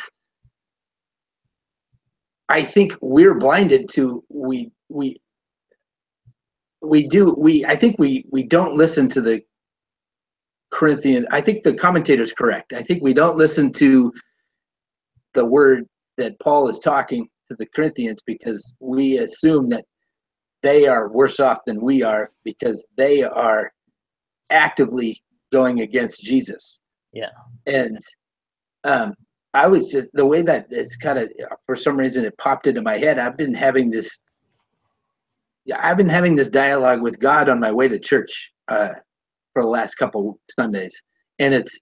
I think we're blinded to I think we don't listen to the Corinthian. I think the commentator's correct. I think we don't listen to the word that Paul is talking to the Corinthians because we assume that they are worse off than we are because they are actively going against Jesus. Yeah. And I was just, the way that it's kind of, for some reason it popped into my head. I've been having this dialogue with God on my way to church for the last couple Sundays. And it's,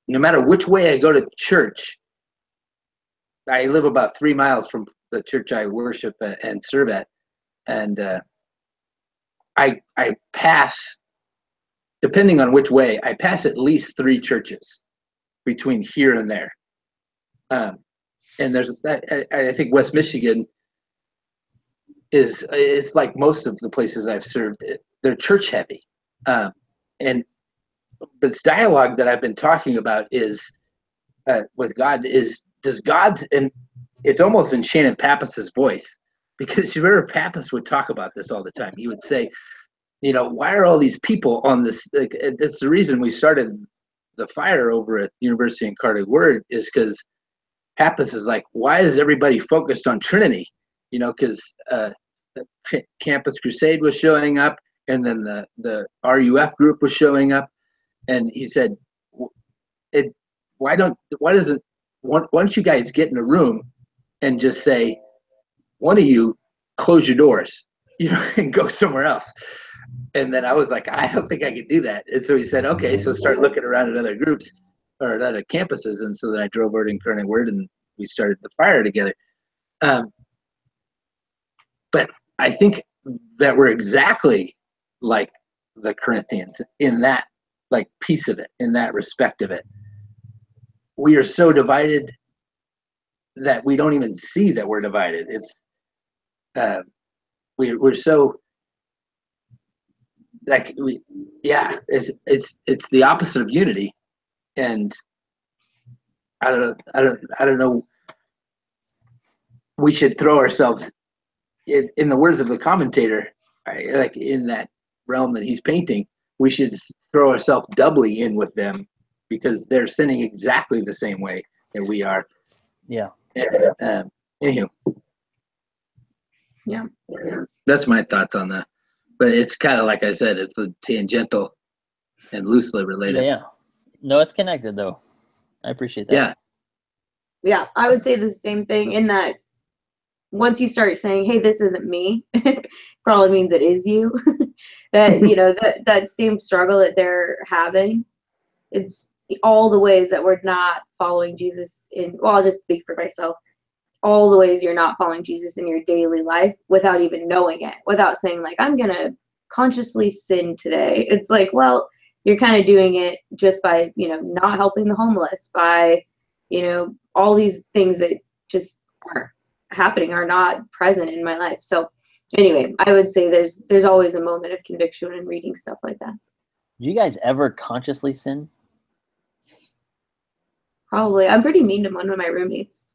no matter which way I go to church, I live about 3 miles from the church I worship and serve at. And I pass, depending on which way, I pass at least 3 churches between here and there. And there's, I think West Michigan is like most of the places I've served, they're church heavy. And this dialogue that I've been talking about is with God is, does God's, and it's almost in Shannon Pappas's voice, because you remember Pappas would talk about this all the time. He would say, you know, why are all these people on this? Like, it's the reason we started the fire over at University in Carter Word, is because Pappas is like, why is everybody focused on Trinity? You know, because the Campus Crusade was showing up, and then the RUF group was showing up, and he said, why don't you guys get in a room and just say, one of you close your doors, you know, and go somewhere else? And then I was like, I don't think I could do that. And so he said, okay, so start looking around at other groups or at other campuses. And so then I drove over to Incarnate Word and we started the fire together. But I think that we're exactly like the Corinthians in that, like, piece of it, in that respect of it. We are so divided that we don't even see that we're divided. It's we're so, like, it's the opposite of unity. And I don't know. We should throw ourselves in the words of the commentator, like in that realm that he's painting, we should throw ourselves doubly in with them because they're sinning exactly the same way that we are. Yeah. Anywho. Yeah. That's my thoughts on that. But it's kind of, like I said, it's a tangential and loosely related. Yeah. No, it's connected though. I appreciate that. Yeah. Yeah, I would say the same thing, in that once you start saying, hey, this isn't me, probably means it is you. That, you know, that same struggle that they're having, it's all the ways that we're not following Jesus in, well, I'll just speak for myself, all the ways you're not following Jesus in your daily life without even knowing it, without saying, like, I'm gonna consciously sin today. It's like, well, you're kind of doing it just by, you know, not helping the homeless, by, you know, all these things that just aren't happening, are not present in my life. So anyway, I would say there's always a moment of conviction when reading stuff like that. Do you guys ever consciously sin? Probably. I'm pretty mean to one of my roommates.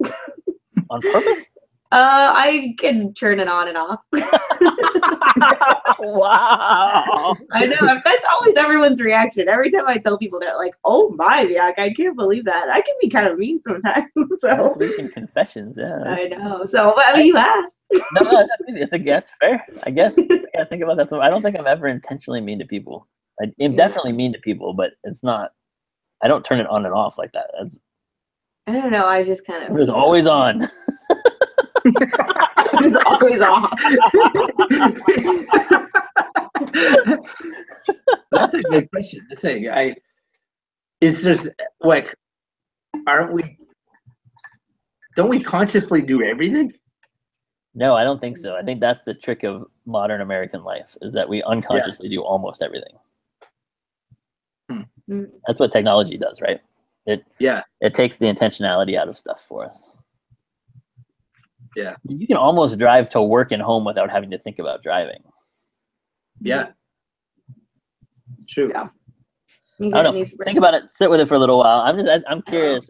On purpose? I can turn it on and off. Wow. I know. That's always everyone's reaction. Every time I tell people that, like, oh my, yeah, I can't believe that. I can be kind of mean sometimes. So This week in confessions, yeah. I know. So, I mean, you asked. No, that's fair. I guess I think about that. So I don't think I'm ever intentionally mean to people. I'm definitely mean to people, but it's not. I don't turn it on and off like that. I don't know. I just kind of. It was always on. It was always off. That's a good question. That's is there's, like, don't we consciously do everything? No, I don't think so. I think that's the trick of modern American life, is that we unconsciously do almost everything. That's what technology does, right? It takes the intentionality out of stuff for us. Yeah. You can almost drive to work and home without having to think about driving. Yeah. True. Yeah. You I don't know. Think about it. Sit with it for a little while. I'm curious.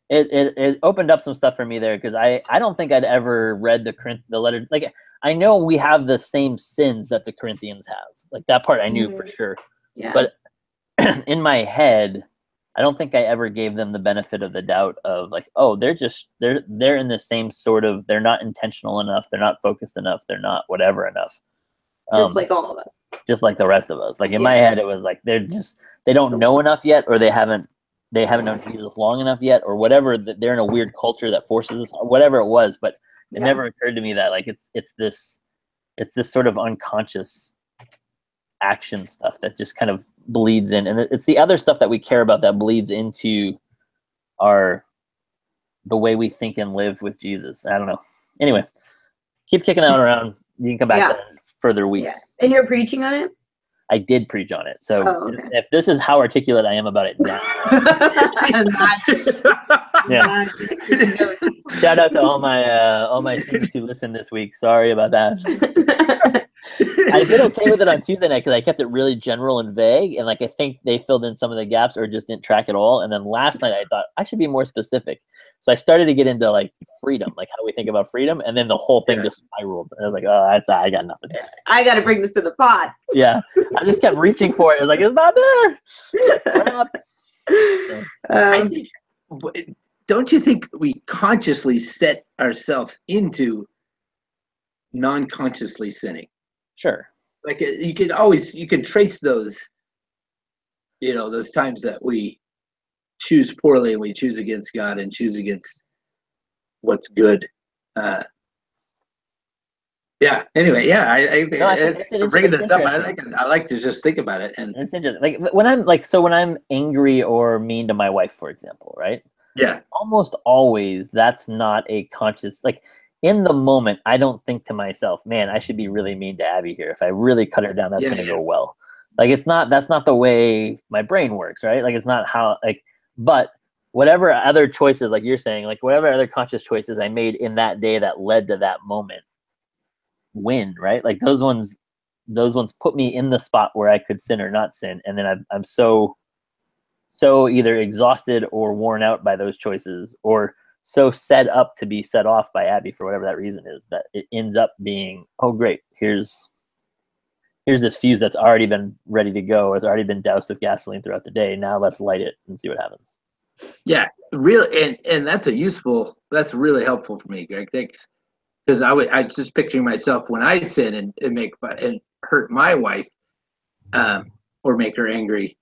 It opened up some stuff for me there because I don't think I'd ever read the letter. Like, I know we have the same sins that the Corinthians have. Like, that part I knew for sure. Yeah. But in my head, I don't think I ever gave them the benefit of the doubt of like, oh, they're in the same sort of, they're not intentional enough, they're not focused enough, they're not whatever enough. Just like all of us. Just like the rest of us. Like in my head, it was like they don't know enough yet, or they haven't known Jesus long enough yet, or whatever. That they're in a weird culture that forces us, or whatever it was. But it never occurred to me that like it's this sort of unconscious action stuff that just kind of bleeds in, and it's the other stuff that we care about that bleeds into the way we think and live with Jesus. I don't know. Anyway, keep kicking that around. You can come back to that in further weeks. Yeah. And you're preaching on it? I did preach on it. So if this is how articulate I am about it now. Yeah. Shout out to all my students who listened this week. Sorry about that. I did okay with it on Tuesday night because I kept it really general and vague, and like I think they filled in some of the gaps or just didn't track at all. And then last night I thought I should be more specific, so I started to get into like freedom, like how we think about freedom, and then the whole thing just spiraled. And I was like, oh, I got nothing. I got to bring this to the pod. Yeah, I just kept reaching for it. It was like, it's not there. I think, don't you think we consciously set ourselves into non-consciously sinning? Sure. Like you can trace those, those times that we choose poorly and we choose against God and choose against what's good. Yeah. Anyway, yeah. I bringing this up. I like to just think about it, and it's interesting. Like when I'm angry or mean to my wife, for example, right? Yeah. Almost always, that's not a conscious like. In the moment, I don't think to myself, man, I should be really mean to Abby here. If I really cut her down, that's going to go well. Like, that's not the way my brain works, right? Like, it's not how, like, but whatever other choices, like you're saying, like whatever other conscious choices I made in that day that led to that moment win, right? Like those ones put me in the spot where I could sin or not sin. And then I'm so either exhausted or worn out by those choices, or so set up to be set off by Abby for whatever that reason is, that it ends up being, oh great, here's this fuse that's already been ready to go. It's already been doused with gasoline throughout the day. Now let's light it and see what happens. Yeah, really, and that's really helpful for me, Greg. Thanks, because I just picturing myself when I sin and make fun and hurt my wife, or make her angry.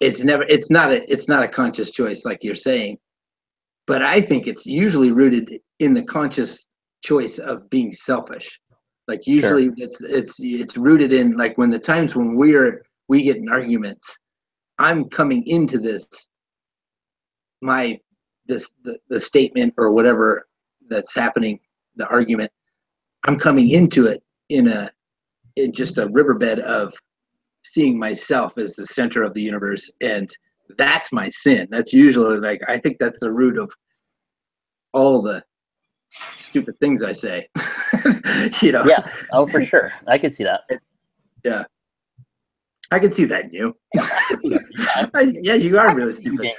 It's not a conscious choice like you're saying. But I think it's usually rooted in the conscious choice of being selfish. Like usually it's rooted in like when the times when we get in arguments, I'm coming into this the statement or whatever that's happening, the argument, I'm coming into it in just a riverbed of seeing myself as the center of the universe, and that's my sin. That's usually like, I think that's the root of all the stupid things I say. Yeah. Oh, for sure. I can see that. Yeah. I can see that in you. Yeah, you are really stupid.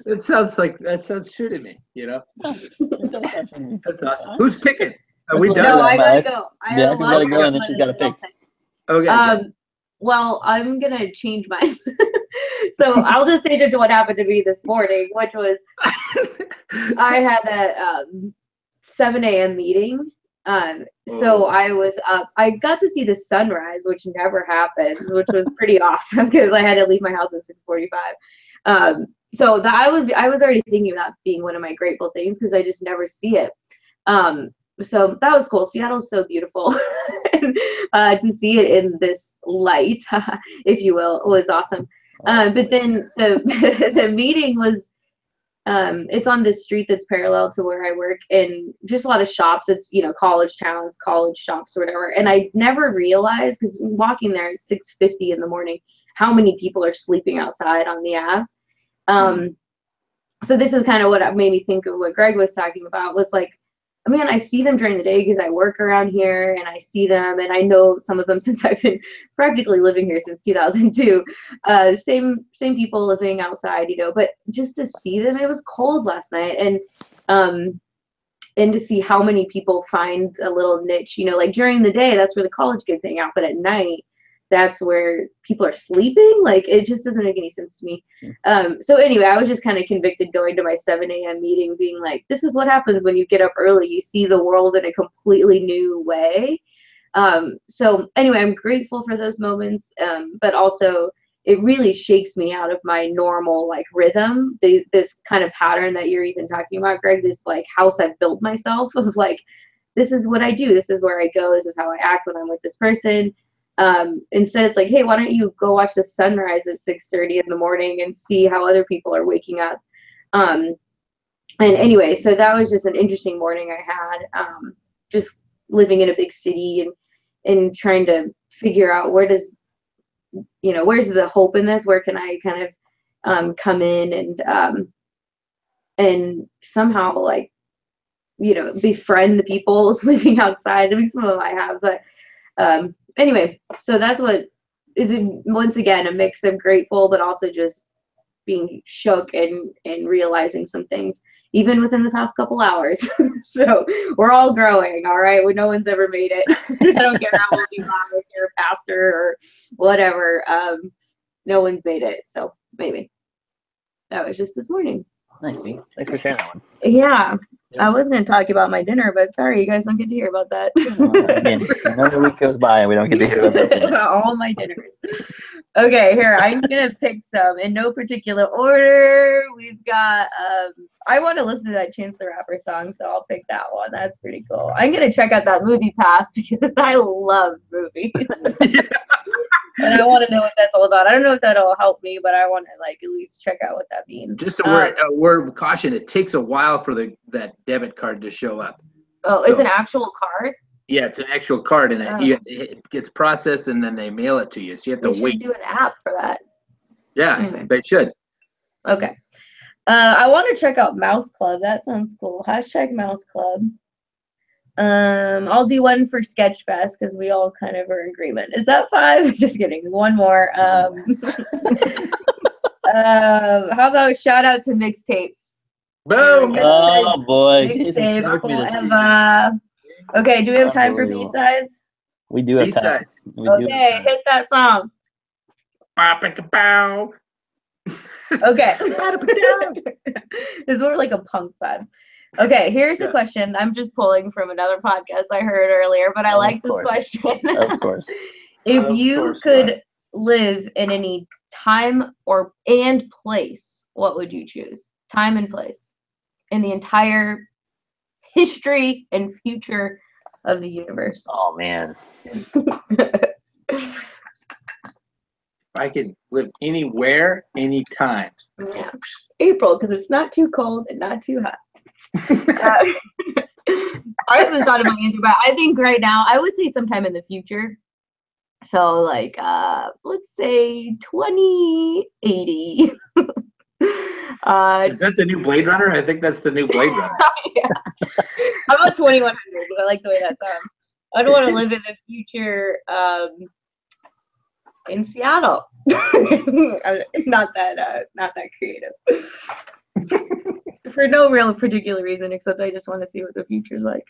That sounds true to me, That's awesome. Who's picking? Are we done? No, I gotta go. I gotta go, and then she's gotta pick. Okay. Well, I'm gonna change mine. So I'll just say to what happened to me this morning, which was I had a 7 a.m. meeting. So I was up. I got to see the sunrise, which never happens, which was pretty awesome because I had to leave my house at 6:45. So I was already thinking about being one of my grateful things because I just never see it. So that was cool. Seattle's so beautiful. And, to see it in this light, if you will, was awesome. But then the meeting was, it's on this street that's parallel to where I work, and just a lot of shops. It's, college towns, college shops or whatever. And I never realized, because walking there at 6:50 in the morning, how many people are sleeping outside on the Ave. So this is kind of what made me think of what Greg was talking about, was like, I see them during the day because I work around here and I see them, and I know some of them since I've been practically living here since 2002. Same people living outside, but just to see them, it was cold last night, and to see how many people find a little niche, like during the day, that's where the college kids hang out, but at night, that's where people are sleeping. Like, it just doesn't make any sense to me. So anyway, I was just kind of convicted going to my 7 a.m. meeting, being like, this is what happens when you get up early. You see the world in a completely new way. So anyway, I'm grateful for those moments, but also it really shakes me out of my normal like rhythm, this kind of pattern that you're even talking about, Greg, this like house I've built myself of like, this is what I do. This is where I go. This is how I act when I'm with this person. Instead it's like, hey, why don't you go watch the sunrise at 6:30 in the morning and see how other people are waking up. And anyway, so that was just an interesting morning I had, just living in a big city and trying to figure out where's the hope in this? Where can I kind of come in and somehow like, befriend the people living outside. I mean, some of them I have, but anyway, so that's what is, once again, a mix of grateful, but also just being shook and realizing some things, even within the past couple hours. So we're all growing, all right? No one's ever made it. I don't care how old you are, if you're a pastor or whatever. No one's made it. So maybe that was just this morning. Nice, Pete. Thanks for sharing that one. Yeah. I was going to talk about my dinner, but sorry, you guys don't get to hear about that. Again, another week goes by and we don't get to hear about that. All my dinners. Okay, here, I'm going to pick some in no particular order. We've got, I want to listen to that Chance the Rapper song, so I'll pick that one. That's pretty cool. I'm going to check out that Movie Pass because I love movies. And I want to know what that's all about. I don't know if that'll help me, but I want to like at least check out what that means. Just a word of caution: it takes a while for that debit card to show up. Oh, it's an actual card? Yeah, it's an actual card, and it gets processed, and then they mail it to you. So you have to wait. They should do an app for that. Yeah, anyway. They should. Okay. I want to check out Mouse Club. That sounds cool. # Mouse Club. I'll do one for Sketchfest because we all kind of are in agreement. Is that 5? Just kidding. One more. How about shout out to mixtapes? Boom! Oh boy. Mixtapes forever. Okay, do we have time for B-sides? We do have time. Okay, hit that song. Okay. It's more like a punk vibe. Okay, here's a question. I'm just pulling from another podcast I heard earlier, but I like this question. Of course. If you could live in any time and place, what would you choose? Time and place in the entire history and future of the universe. Oh man. I could live anywhere, anytime. Yeah. April, because it's not too cold and not too hot. I haven't thought of my answer, but I think right now I would say sometime in the future. So like let's say 2080. Is that the new Blade Runner? I think that's the new Blade Runner. Yeah. How about 2100? I like the way that sounds. I'd want to live in the future in Seattle. Not that creative. For no real particular reason, except I just want to see what the future's like.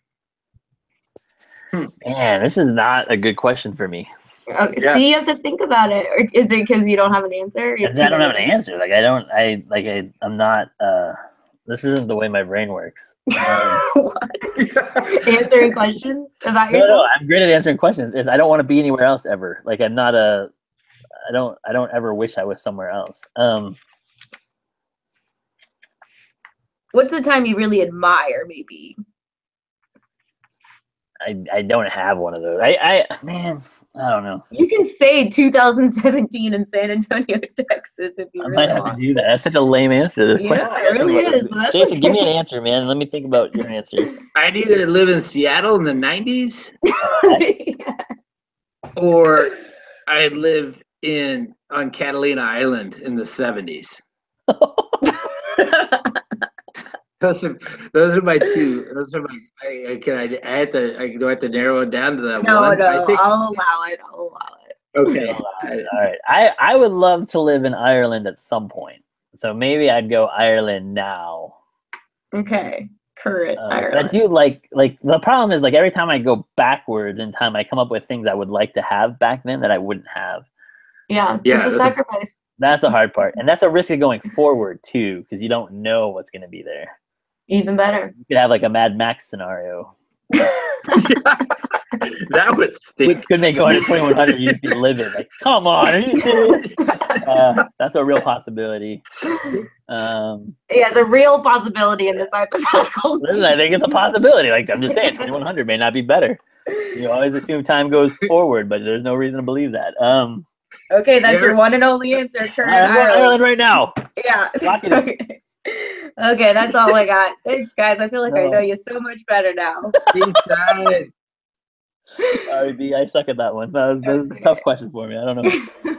Man, this is not a good question for me. Okay, yeah. So you have to think about it, or is it because you don't have an answer? I don't have an answer. Like I'm not. This isn't the way my brain works. Answering questions about yourself? No, I'm great at answering questions. I don't want to be anywhere else ever. Like I'm not a. I don't ever wish I was somewhere else. What's the time you really admire, maybe? I don't have one of those. Man, I don't know. You can say 2017 in San Antonio, Texas, if you I really might have to do that. That's such a lame answer to this question. Yeah, it really is. Jason, give me an answer, man. Let me think about your answer. I'd either live in Seattle in the 90s, or I'd live on Catalina Island in the 70s. Those are my two. Those are my. Do I have to narrow it down to that No, one? I think. I'll allow it. Okay. All right. I would love to live in Ireland at some point. So maybe I'd go Ireland now. Okay. Current I Ireland. do like the problem is like every time I go backwards in time, I come up with things I would like to have back then that I wouldn't have. Yeah, Yeah, it's a sacrifice. That's the hard part, and that's a risk of going forward too, because you don't know what's going to be there. Even better. You could have like a Mad Max scenario. That would stink. Which could make going to 2100 you'd be living. Like, come on, are you serious? That's a real possibility. Yeah, it's a real possibility in this hypothetical. Listen, I think it's a possibility. Like I'm just saying, 2100 may not be better. You always assume time goes forward, but there's no reason to believe that. Okay, that's your one and only answer. Current I'm going to Ireland right now. Yeah. Lock it up. Okay, that's all I got. Thanks, guys. I feel like I know you so much better now. Peace out. Sorry, B. I suck at that one. That was a tough question for me. I don't know.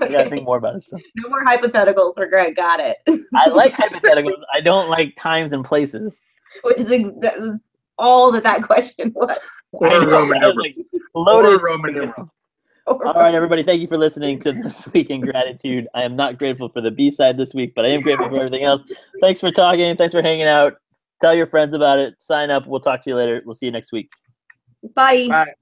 I got to think more about it. Stuff. No more hypotheticals for Greg. Got it. I like hypotheticals. I don't like times and places. Which is that was all that question was. Or Roman numerals. Loaded. Or Roman numerals. All right, everybody. Thank you for listening to This Week in Gratitude. I am not grateful for the B-side this week, but I am grateful for everything else. Thanks for talking. Thanks for hanging out. Tell your friends about it. Sign up. We'll talk to you later. We'll see you next week. Bye. Bye.